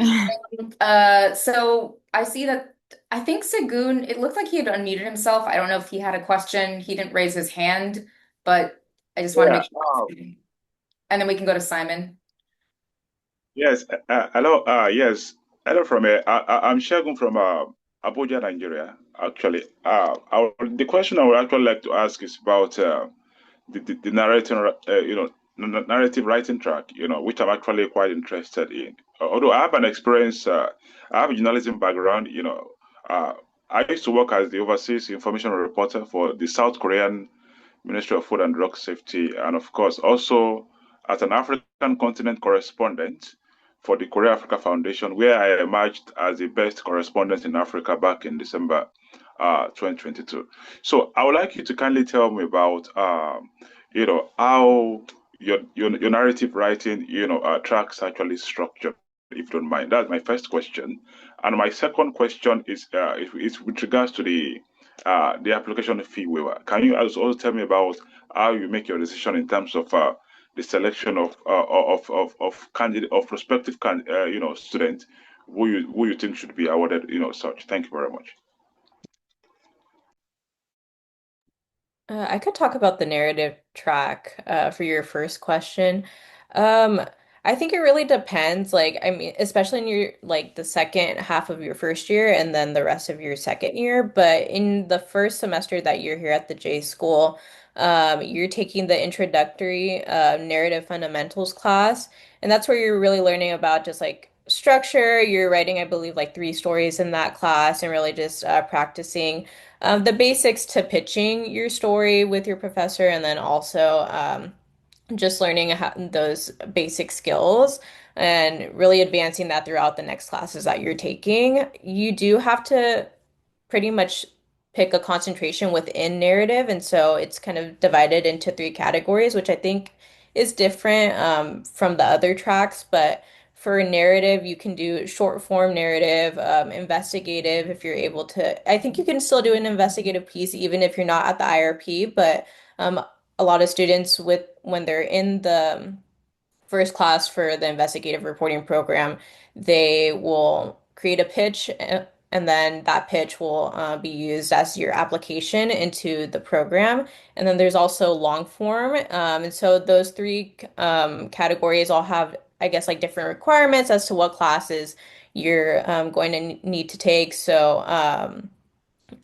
So I see that I think Sagoon, it looked like he had unmuted himself. I don't know if he had a question. He didn't raise his hand, but I just want to Yeah. make sure. And then we can go to Simon. Yes. Hello. Yes. Hello from I'm Shagun from Abuja, Nigeria. Actually, the question I would actually like to ask is about the narrating, narrative writing track. Which I'm actually quite interested in. Although I have an experience, I have a journalism background. Uh, I used to work as the overseas information reporter for the South Korean Ministry of Food and Drug Safety, and of course also as an African continent correspondent for the Korea Africa Foundation, where I emerged as the best correspondent in Africa back in December 2022. So I would like you to kindly tell me about, how your narrative writing, tracks actually structured, if you don't mind. That's my first question. And my second question is with regards to the application fee waiver. Can you also tell me about how you make your decision in terms of the selection of candidate of prospective students who you think should be awarded such? Thank you very much. I could talk about the narrative track for your first question. Um, I think it really depends. Like, I mean, especially in your like the second half of your first year and then the rest of your second year. But in the first semester that you're here at the J School, you're taking the introductory narrative fundamentals class, and that's where you're really learning about just like structure. You're writing, I believe, like three stories in that class, and really just practicing the basics to pitching your story with your professor, and then also just learning how, those basic skills and really advancing that throughout the next classes that you're taking. You do have to pretty much pick a concentration within narrative, and so it's kind of divided into three categories, which I think is different from the other tracks. But for narrative, you can do short form narrative, investigative if you're able to. I think you can still do an investigative piece even if you're not at the IRP, but um, a lot of students with when they're in the first class for the investigative reporting program, they will create a pitch, and then that pitch will be used as your application into the program. And then there's also long form. And so those three categories all have, I guess, like different requirements as to what classes you're going to need to take. So,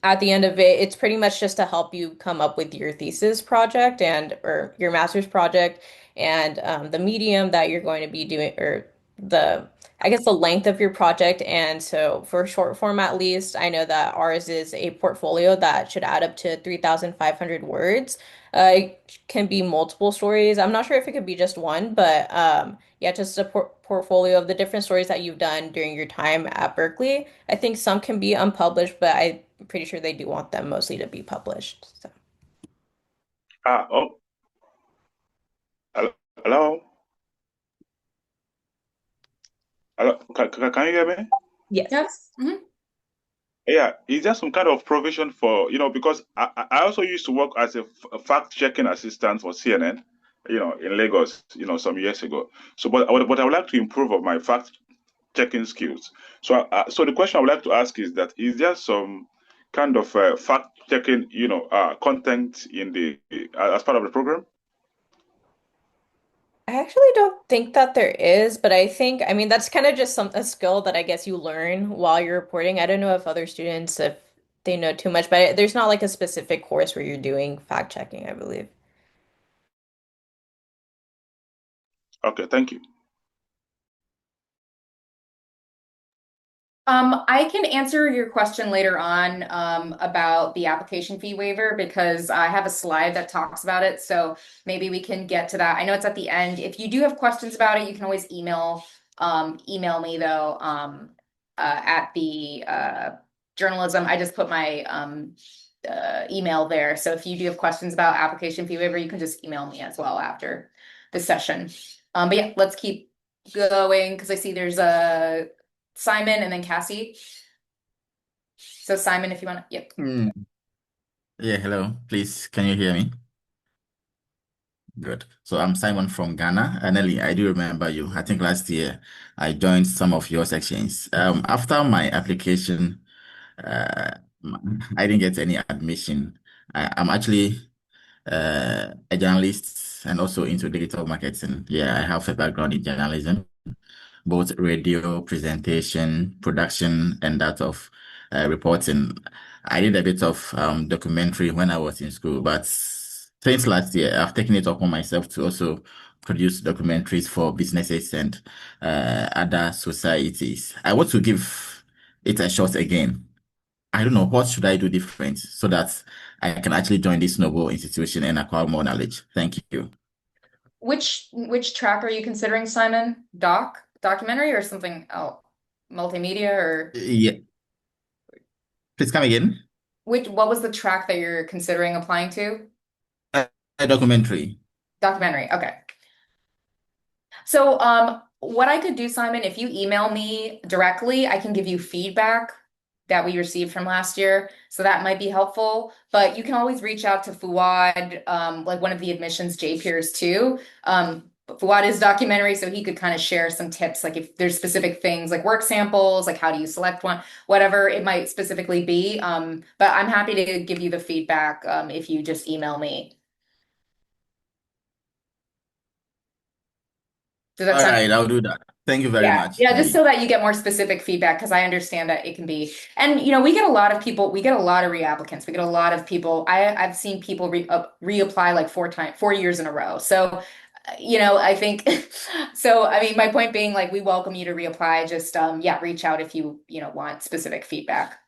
at the end of it, it's pretty much just to help you come up with your thesis project and or your master's project and the medium that you're going to be doing or the I guess the length of your project. And so for short form at least, I know that ours is a portfolio that should add up to 3,500 words. It can be multiple stories. I'm not sure if it could be just one, but yeah, just a portfolio of the different stories that you've done during your time at Berkeley. I think some can be unpublished, but I'm pretty sure they do want them mostly to be published. So. Oh, hello, hello. Can you hear me? Yes. Yes. Mm-hmm. Yeah, is there some kind of provision for, because I also used to work as a fact-checking assistant for CNN, in Lagos, some years ago. So, but I would like to improve on my fact-checking skills. So, so the question I would like to ask is that, is there some kind of fact-checking, content in as part of the program? I actually don't think that there is, but I think, I mean, that's kind of just a skill that I guess you learn while you're reporting. I don't know if other students, if they know too much, but there's not like a specific course where you're doing fact checking, I believe. Okay, thank you. I can answer your question later on about the application fee waiver because I have a slide that talks about it. So maybe we can get to that. I know it's at the end. If you do have questions about it, you can always email me though at the journalism. I just put my email there. So if you do have questions about application fee waiver, you can just email me as well after the session. But yeah, let's keep going because I see there's a Simon and then Cassie. So Simon, if you want to, yep. Yeah, hello. Please, can you hear me? Good. So I'm Simon from Ghana. Nelly, I do remember you. I think last year I joined some of your sections. After my application, uh, I didn't get any admission. I'm actually a journalist and also into digital marketing. Yeah, I have a background in journalism, both radio, presentation, production, and that of reporting. I did a bit of documentary when I was in school, but since last year, I've taken it upon myself to also produce documentaries for businesses and other societies. I want to give it a shot again. I don't know, what should I do different so that I can actually join this noble institution and acquire more knowledge? Thank you. Which track are you considering, Simon? Doc? documentary or something? Oh, multimedia or Yeah, please come again. what was the track that you're considering applying to? A, a documentary. Documentary. Okay. So, what I could do, Simon, if you email me directly, I can give you feedback that we received from last year. So that might be helpful. But you can always reach out to Fuwad, like one of the admissions J peers too. Fuwad is documentary, so he could kind of share some tips, like if there's specific things like work samples, like how do you select one, whatever it might specifically be. But I'm happy to give you the feedback, if you just email me. Does that All sound? right, I'll do that. Thank you very Yeah, much, yeah, just Nelly. so that you get more specific feedback, because I understand that it can be, and we get a lot of people, we get a lot of reapplicants, we get a lot of people. I've seen people reapply like 4 years in a row. So, I think, so I mean, my point being, like, we welcome you to reapply. Just yeah, reach out if you want specific feedback.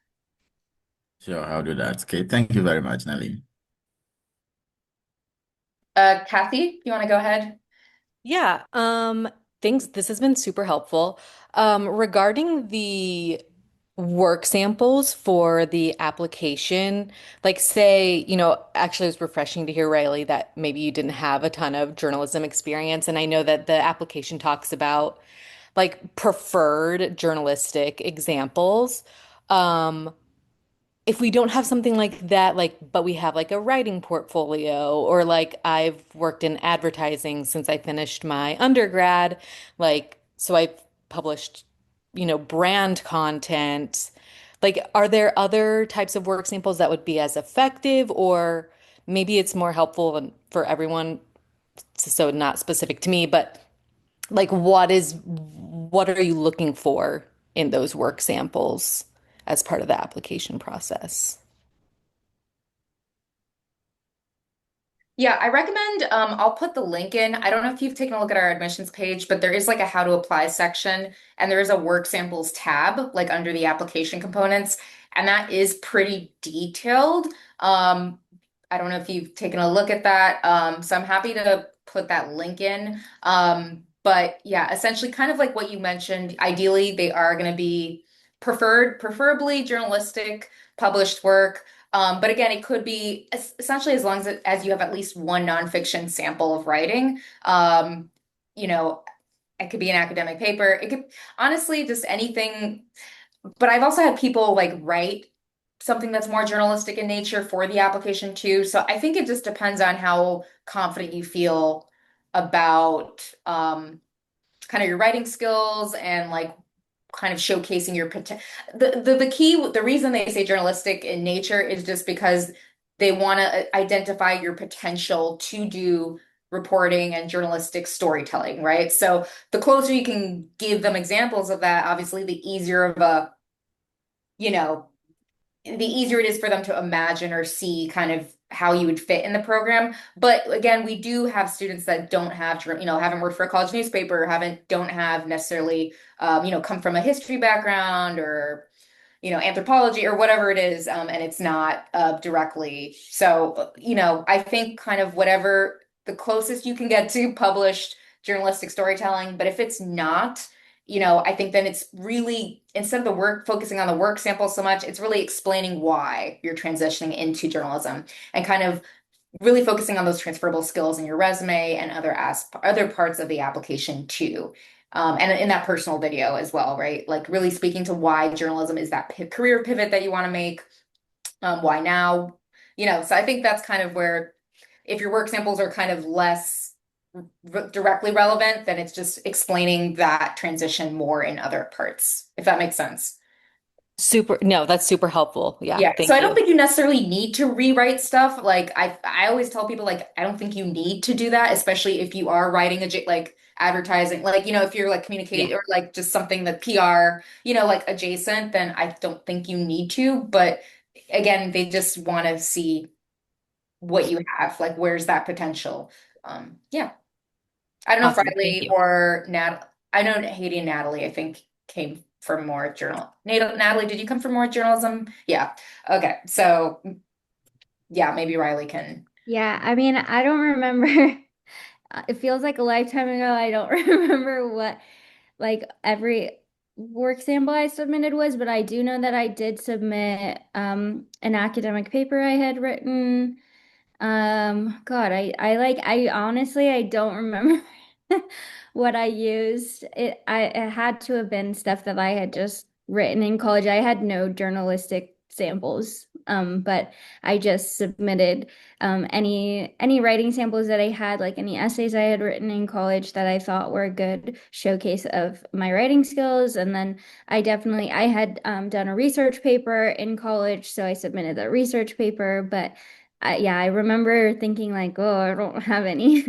Sure, I'll do that. Okay, thank you very much, Nelly. Kathy, you want to go ahead? Yeah, thanks. This has been super helpful. Regarding the work samples for the application, like say, actually it was refreshing to hear, Riley, that maybe you didn't have a ton of journalism experience. And I know that the application talks about like preferred journalistic examples. Um, if we don't have something like that, like, but we have like a writing portfolio, or like I've worked in advertising since I finished my undergrad, like, so I've published, brand content. Like, are there other types of work samples that would be as effective, or maybe it's more helpful for everyone, so not specific to me, but like, what are you looking for in those work samples as part of the application process? Yeah, I recommend, I'll put the link in. I don't know if you've taken a look at our admissions page, but there is like a how to apply section, and there is a work samples tab like under the application components, and that is pretty detailed. Um, I don't know if you've taken a look at that. So I'm happy to put that link in. But yeah, essentially kind of like what you mentioned, ideally they are going to be preferably journalistic published work. But again, it could be essentially as long as you have at least one nonfiction sample of writing. You know, it could be an academic paper. It could honestly just anything. But I've also had people like write something that's more journalistic in nature for the application too. So I think it just depends on how confident you feel about kind of your writing skills and like kind of showcasing your potential. The key, the reason they say journalistic in nature is just because they want to identify your potential to do reporting and journalistic storytelling, right? So the closer you can give them examples of that, obviously the easier of a, you know, the easier it is for them to imagine or see kind of how you would fit in the program. But again, we do have students that don't have, haven't worked for a college newspaper, don't have necessarily, come from a history background or, anthropology or whatever it is, and it's not directly. So, I think kind of whatever the closest you can get to published journalistic storytelling, but if it's not, I think then it's really, instead of the work focusing on the work sample so much, it's really explaining why you're transitioning into journalism and kind of really focusing on those transferable skills in your resume and other parts of the application too. And in that personal video as well, right? Like really speaking to why journalism is that career pivot that you want to make, why now, so I think that's kind of where if your work samples are kind of less directly relevant, then it's just explaining that transition more in other parts, if that makes sense. No, that's super helpful. Yeah, Yeah, so thank I don't you. think you necessarily need to rewrite stuff. Like I always tell people like I don't think you need to do that, especially if you are writing like advertising, like if you're like Yeah. communicating or like just something that PR, like adjacent, then I don't think you need to. But again, they just want to see what you have, like where's that potential. Yeah. I don't know if Awesome. Thank Riley you. or Nat. I know Haydee and Natalie, I think, came from more Natalie, did you come from more journalism? Yeah. Okay. So yeah, maybe Riley can. Yeah, I mean, I don't remember. It feels like a lifetime ago. I don't remember what like every work sample I submitted was, but I do know that I did submit an academic paper I had written. God, I honestly I don't remember what I used. It had to have been stuff that I had just written in college. I had no journalistic samples. But I just submitted any writing samples that I had, like any essays I had written in college that I thought were a good showcase of my writing skills. And then I had done a research paper in college, so I submitted the research paper, but yeah, I remember thinking like, oh, I don't have any,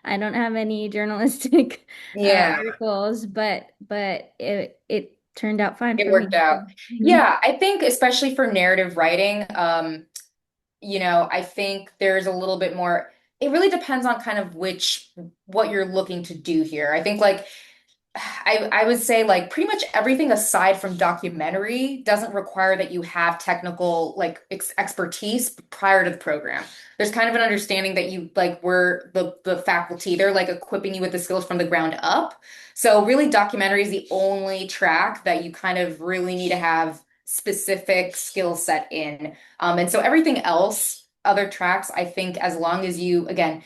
I don't have any journalistic Yeah. articles, but it turned out fine It for me. worked out. Yeah, I think especially for narrative writing, I think there's a little bit more, it really depends on kind of what you're looking to do here. I think like I would say like pretty much everything aside from documentary doesn't require that you have technical like expertise prior to the program. There's kind of an understanding that you like we're the faculty, they're like equipping you with the skills from the ground up. So really documentary is the only track that you kind of really need to have specific skill set in. And so everything else, other tracks, I think as long as you again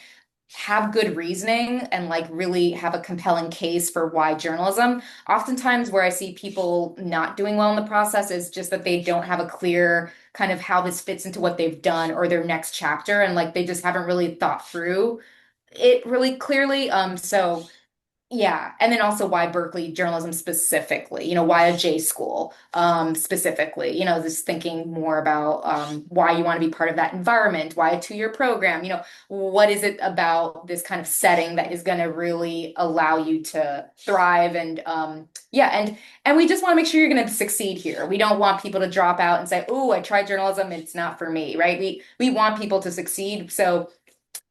have good reasoning and like really have a compelling case for why journalism. Oftentimes, where I see people not doing well in the process is just that they don't have a clear kind of how this fits into what they've done or their next chapter, and like they just haven't really thought through it really clearly. So yeah, and then also why Berkeley journalism specifically, why a J school specifically, just thinking more about why you want to be part of that environment, why a 2-year program, what is it about this kind of setting that is going to really allow you to thrive and yeah, and we just want to make sure you're going to succeed here. We don't want people to drop out and say, "Oh, I tried journalism, it's not for me," right? We want people to succeed. So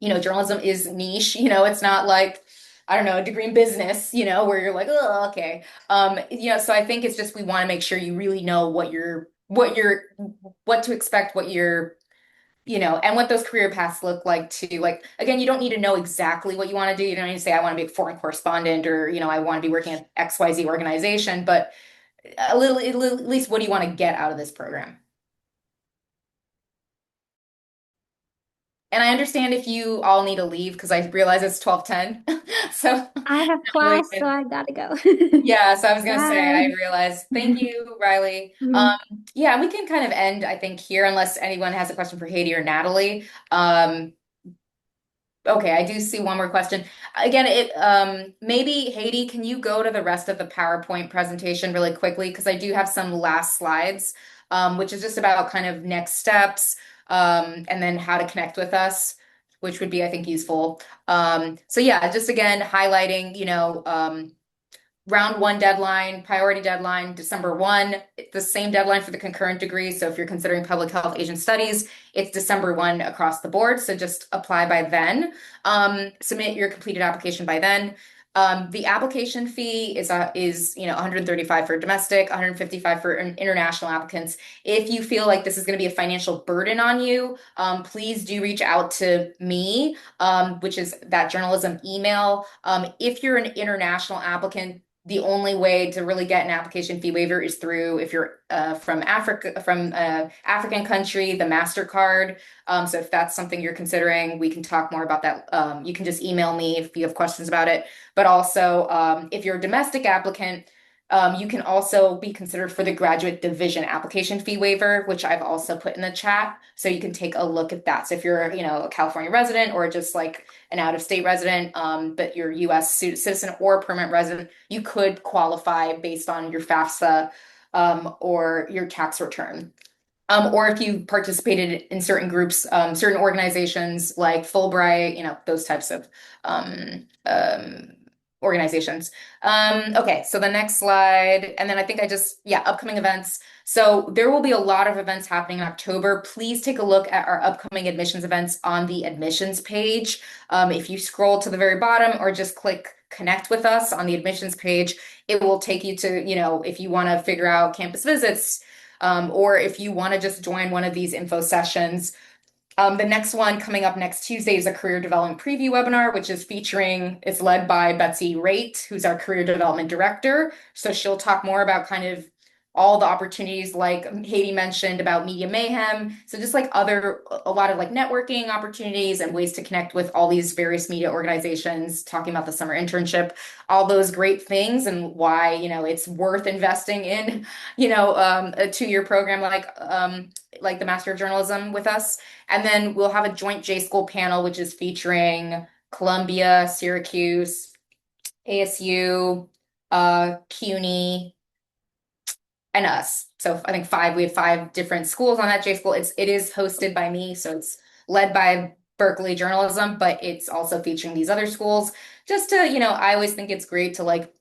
journalism is niche, it's not like, I don't know, a degree in business, where you're like, oh, okay. So I think it's just we want to make sure you really know what to expect, and what those career paths look like too. Like, again, you don't need to know exactly what you want to do. You don't need to say, I want to be a foreign correspondent or, I want to be working at XYZ organization, but at least what do you want to get out of this program? And I understand if you all need to leave because I realize it's 12:10. So I have really class, so I gotta go. yeah, so I was gonna say I Bye. realized. Thank you, Riley. Yeah, we can kind of end, I think, here unless anyone has a question for Haydee or Natalie. Okay, I do see one more question. Again, maybe Haydee, can you go to the rest of the PowerPoint presentation really quickly? Because I do have some last slides, which is just about kind of next steps, and then how to connect with us, which would be, I think, useful. So yeah, just again highlighting, round one deadline, priority deadline, December 1. It's the same deadline for the concurrent degree. So if you're considering public health Asian studies, it's December 1 across the board. So just apply by then. Submit your completed application by then. The application fee is 135 for domestic, 155 for international applicants. If you feel like this is going to be a financial burden on you, please do reach out to me, which is that journalism email. If you're an international applicant, the only way to really get an application fee waiver is through if you're from Africa, from African country, the MasterCard. So if that's something you're considering, we can talk more about that. You can just email me if you have questions about it. But also, if you're a domestic applicant, you can also be considered for the graduate division application fee waiver, which I've also put in the chat. So you can take a look at that. So if you're, a California resident or just like an out-of-state resident, but you're US citizen or permanent resident, you could qualify based on your FAFSA or your tax return. Or if you participated in certain groups, certain organizations like Fulbright, those types of organizations. Okay, so the next slide, and then I think upcoming events. So there will be a lot of events happening in October. Please take a look at our upcoming admissions events on the admissions page. If you scroll to the very bottom or just click connect with us on the admissions page, it will take you to, if you want to figure out campus visits, or if you want to just join one of these info sessions, The next one coming up next Tuesday is a career development preview webinar, which is it's led by Betsy Raitt, who's our career development director. So she'll talk more about kind of all the opportunities like Haydee mentioned about Media Mayhem. So just like a lot of like networking opportunities and ways to connect with all these various media organizations, talking about the summer internship, all those great things and why, it's worth investing in, a 2-year program like the Master of Journalism with us. And then we'll have a joint J School panel, which is featuring Columbia, Syracuse, ASU, CUNY, and us. So I think we have 5 different schools on that J School. It is hosted by me, so it's led by Berkeley Journalism, but it's also featuring these other schools. Just to, I always think it's great to like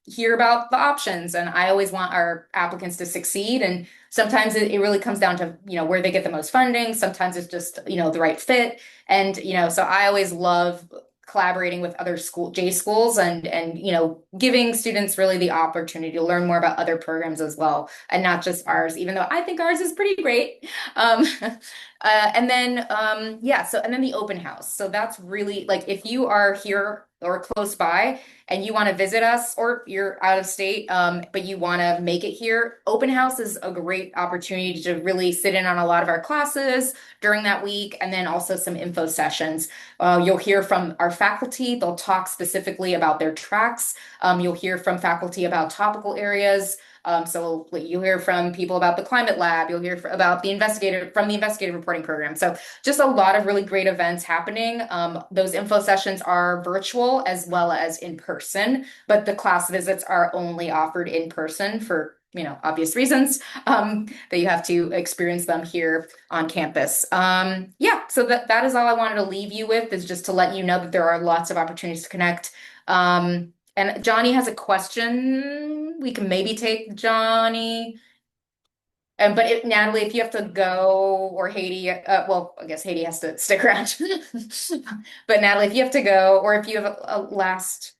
hear about the options, and I always want our applicants to succeed. And sometimes it really comes down to, where they get the most funding. Sometimes it's just, the right fit. And, so I always love collaborating with other J schools and giving students really the opportunity to learn more about other programs as well, and not just ours, even though I think ours is pretty great. And then and then the open house. So that's really like if you are here or close by and you want to visit us, or you're out of state, but you want to make it here, open house is a great opportunity to really sit in on a lot of our classes during that week, and then also some info sessions. You'll hear from our faculty. They'll talk specifically about their tracks. You'll hear from faculty about topical areas. So you'll hear from people about the climate lab. You'll hear about the investigative reporting program. So just a lot of really great events happening. Those info sessions are virtual as well as in person, but the class visits are only offered in person for obvious reasons, that you have to experience them here on campus. So that is all I wanted to leave you with, is just to let you know that there are lots of opportunities to connect. And Johnny has a question. We can maybe take Johnny. Natalie, if you have to go, or Haydee, well, I guess Haydee has to stick around. But Natalie, if you have to go, or if you have a last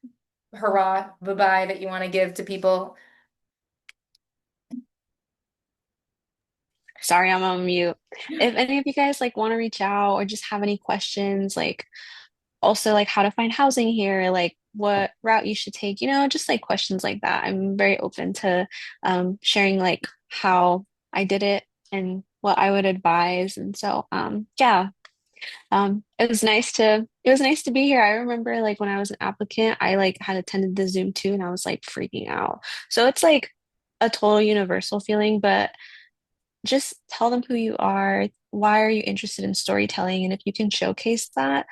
hurrah, bye-bye that you want to give to people. Sorry, I'm on mute. If any of you guys like want to reach out or just have any questions, like also like how to find housing here, like what route you should take, just like questions like that. I'm very open to sharing like how I did it and what I would advise. And so yeah. It was nice to be here. I remember like when I was an applicant, I like had attended the Zoom too, and I was like freaking out. So it's like a total universal feeling, but just tell them who you are. Why are you interested in storytelling? And if you can showcase that,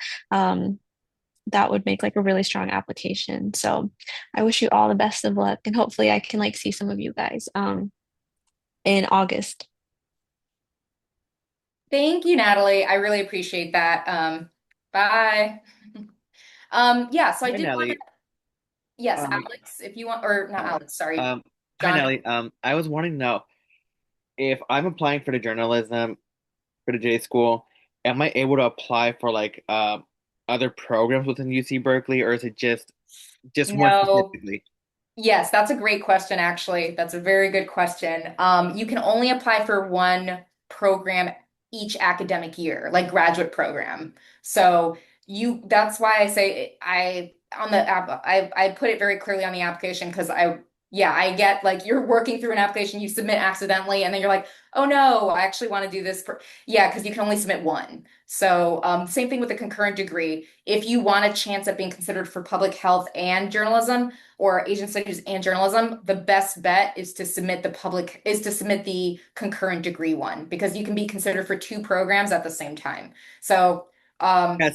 that would make like a really strong application. So I wish you all the best of luck, and hopefully I can like see some of you guys in August. Thank you, Natalie. I really appreciate that. Bye. So I Hi, did want to, Nelly. yes, Um, Alex, if you want, or not Alex, sorry, um, Hi, John. Nelly. I was wanting to know if I'm applying for the journalism for the J school, am I able to apply for like other programs within UC Berkeley, or is it just one No. specifically? Yes, that's a great question, actually. That's a very good question. You can only apply for one program each academic year, like graduate program. So that's why I say on the app, I put it very clearly on the application, because I get like you're working through an application, you submit accidentally, and then you're like, oh no, I actually want to do this. Yeah, because you can only submit one. So same thing with the concurrent degree. If you want a chance at being considered for public health and journalism, or Asian studies and journalism, the best bet is to submit the concurrent degree one, because you can be considered for 2 programs at the same time. So Yes,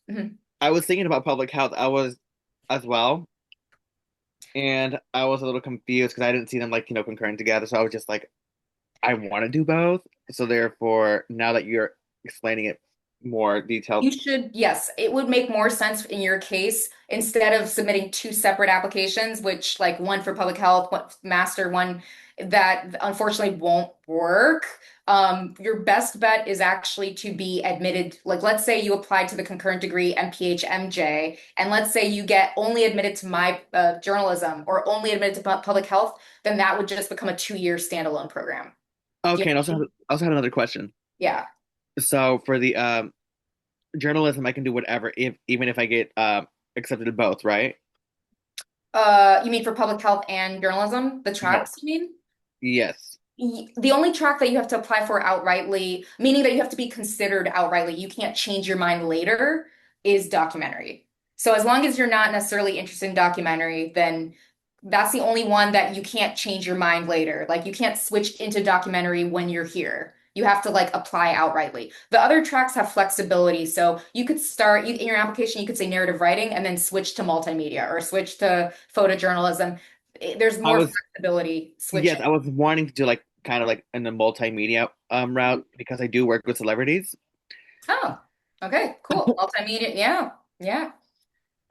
Mhm. I was thinking about public health. I was as well, and I was a little confused because I didn't see them like concurring together. So I was just like, I want to do both. So therefore, now that you're explaining it more detailed. You should, yes, it would make more sense in your case, instead of submitting 2 separate applications, which like one for public health, one master, one that unfortunately won't work. Your best bet is actually to be admitted. Like, let's say you applied to the concurrent degree MPH MJ, and let's say you get only admitted to my journalism, or only admitted to public health, then that would just become a 2-year standalone program. Do you Okay, and know what I mean? I also had another question. Yeah. So for the journalism, I can do whatever, if even if I get accepted to both, right? You mean for public health and journalism, the Yes. tracks, you mean? Yes. The only track that you have to apply for outrightly, meaning that you have to be considered outrightly, you can't change your mind later, is documentary. So as long as you're not necessarily interested in documentary, then that's the only one that you can't change your mind later. Like you can't switch into documentary when you're here. You have to like apply outrightly. The other tracks have flexibility. So you could start in your application, you could say narrative writing and then switch to multimedia or switch to photojournalism. There's I more was flexibility Yes, switching. I was wanting to do like kind of like in the multimedia route because I do work with celebrities. Oh, okay, cool. Multimedia, yeah, yeah.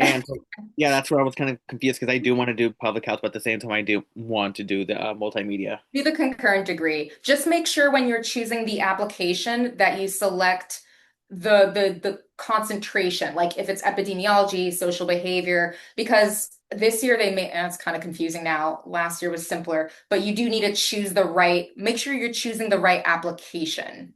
And so, yeah, that's where I was kind of confused because I do want to do public health, but at the same time, I do want to do the multimedia. Do the concurrent degree. Just make sure when you're choosing the application that you select the concentration, like if it's epidemiology, social behavior, because this year they made, and it's kind of confusing now. Last year was simpler, but you do need to choose the right, make sure you're choosing the right application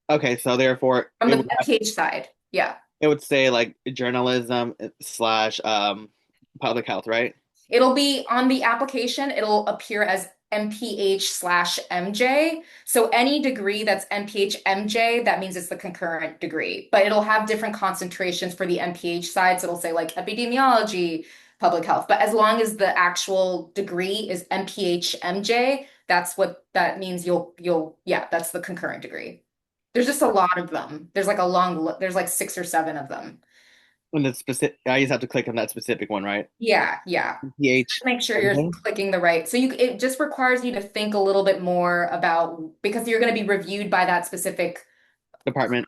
Okay, so therefore, from the MPH side. Yeah. it would say like journalism slash public health, right? It'll be on the application, it'll appear as MPH/MJ. So any degree that's MPH/MJ, that means it's the concurrent degree. But it'll have different concentrations for the MPH side. So it'll say like epidemiology, public health. But as long as the actual degree is MPH/MJ, that's what that means yeah, that's the concurrent degree. There's just a lot of them. There's like there's like 6 or 7 of them. And the specific, I just have to click on that specific one, right? Yeah, yeah. PH. Make sure you're Okay. clicking the right. So it just requires you to think a little bit more about because you're going to be reviewed by that specific Department,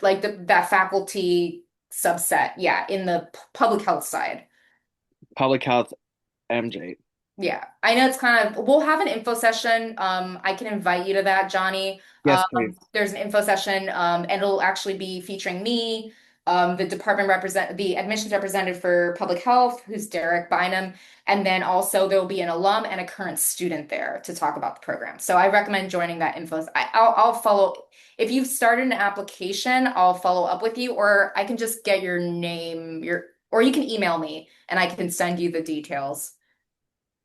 like that faculty subset. Yeah, in the public health side. public health, MJ. Yeah, I know it's kind of, we'll have an info session. I can invite you to that, Johnny. Yes, please. There's an info session, and it'll actually be featuring me, the admissions representative for public health, who's Derek Bynum, and then also there will be an alum and a current student there to talk about the program. So I recommend joining that info. I'll follow, if you've started an application, I'll follow up with you, or I can just get your name, or you can email me and I can send you the details.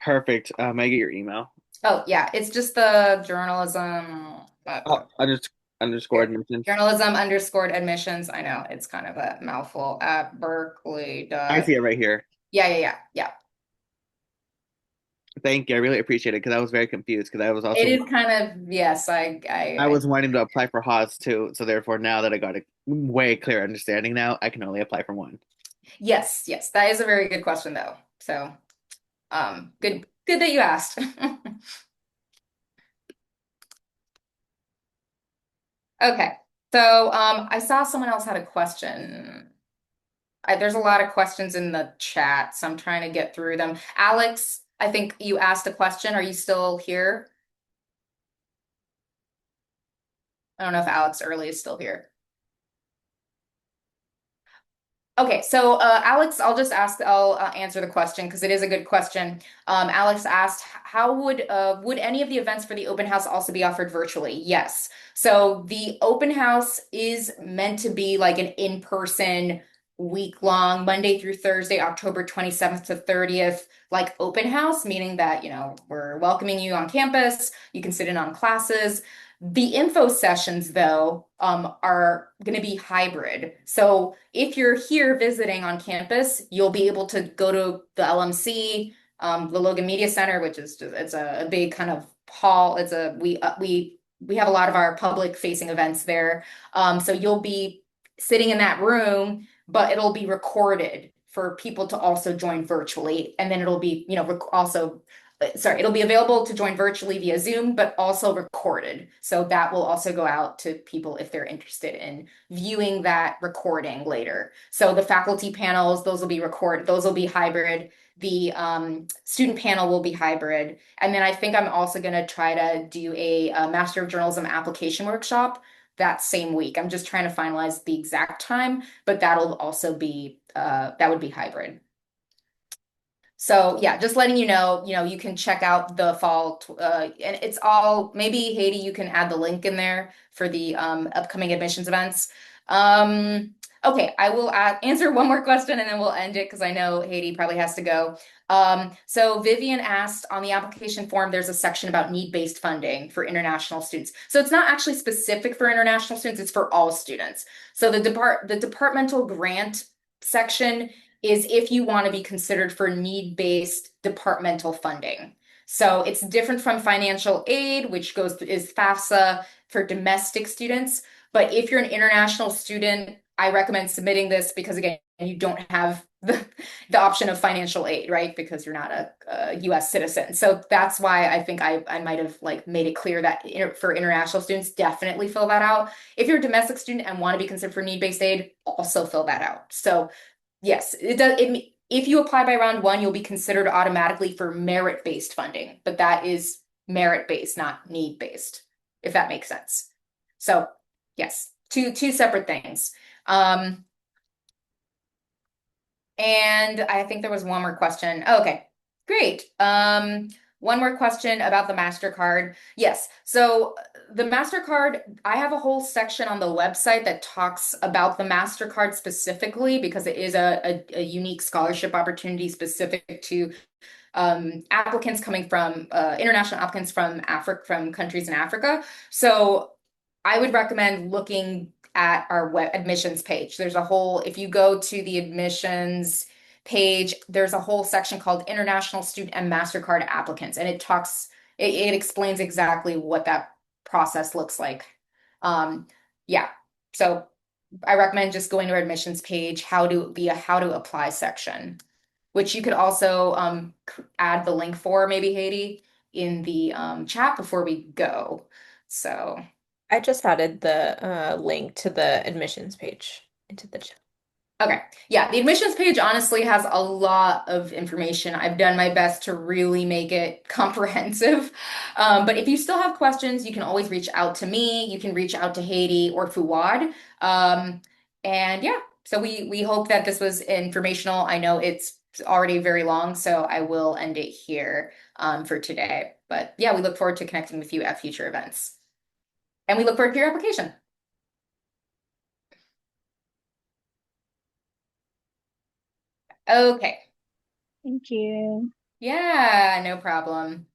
Perfect. May I get your email? Oh, yeah, it's just the journalism, Oh, underscore admissions. journalism underscored admissions. I know it's kind of a mouthful at Berkeley I dot. see it right here. Yeah, yeah, yeah, yeah. Thank you. I really appreciate it because I was very confused because I was It also is kind of, yes, I was wanting to apply for Haas too. So therefore, now that I got a way clear understanding now, I can only apply for one. yes, yes, that is a very good question though. So, good that you asked. Okay, so I saw someone else had a question. There's a lot of questions in the chat, so I'm trying to get through them. Alex, I think you asked a question. Are you still here? I don't know if Alex Early is still here. Okay, so Alex, I'll answer the question because it is a good question. Alex asked, how would any of the events for the open house also be offered virtually? Yes. So the open house is meant to be like an in-person week-long, Monday through Thursday, October 27th to 30th, like open house, meaning that, we're welcoming you on campus, you can sit in on classes. The info sessions, though, are going to be hybrid. So if you're here visiting on campus, you'll be able to go to the LMC, the Logan Media Center, which is it's a big kind of hall. We have a lot of our public facing events there. So you'll be sitting in that room, but it'll be recorded for people to also join virtually, and then it'll be also sorry, it'll be available to join virtually via Zoom, but also recorded. So that will also go out to people if they're interested in viewing that recording later. So the faculty panels, those will be recorded, those will be hybrid. The student panel will be hybrid. And then I think I'm also going to try to do a Master of Journalism application workshop that same week. I'm just trying to finalize the exact time, but that'll also be, that would be hybrid. So yeah, just letting you know, you can check out the fall, and it's all, maybe Haydee, you can add the link in there for the upcoming admissions events. Okay, I will answer one more question and then we'll end it because I know Haydee probably has to go. So Vivian asked on the application form, there's a section about need-based funding for international students. So it's not actually specific for international students, it's for all students. So the departmental grant section is if you want to be considered for need-based departmental funding. So it's different from financial aid, which is FAFSA for domestic students. But if you're an international student, I recommend submitting this because again, you don't have the option of financial aid, right? Because you're not a US citizen. So that's why I think I might have like made it clear that for international students, definitely fill that out. If you're a domestic student and want to be considered for need-based aid, also fill that out. So yes, it does. If you apply by round one, you'll be considered automatically for merit-based funding, but that is merit-based, not need-based, if that makes sense. So yes, two separate things. And I think there was one more question. Oh, okay, great. One more question about the MasterCard. Yes, so the MasterCard, I have a whole section on the website that talks about the MasterCard specifically because it is a unique scholarship opportunity specific to applicants coming from international applicants from from countries in Africa. So I would recommend looking at our web admissions page. There's a whole, if you go to the admissions page, there's a whole section called International Student and MasterCard Applicants, and it explains exactly what that process looks like. Yeah, so I recommend just going to our admissions page, how to apply section, which you could also add the link for, maybe Haydee, in the chat before we go. So. I just added the link to the admissions page into the chat. Okay. Yeah, the admissions page honestly has a lot of information. I've done my best to really make it comprehensive. But if you still have questions, you can always reach out to me. You can reach out to Haydee or Fuwad. And yeah, so we hope that this was informational. I know it's already very long, so I will end it here for today. But yeah, we look forward to connecting with you at future events. And we look forward to your application. Okay. Thank you. Yeah, no problem.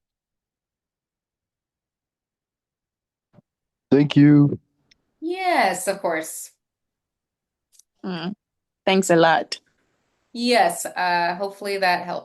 Thank you. Yes, of course. Thanks a lot. Yes, hopefully that helps.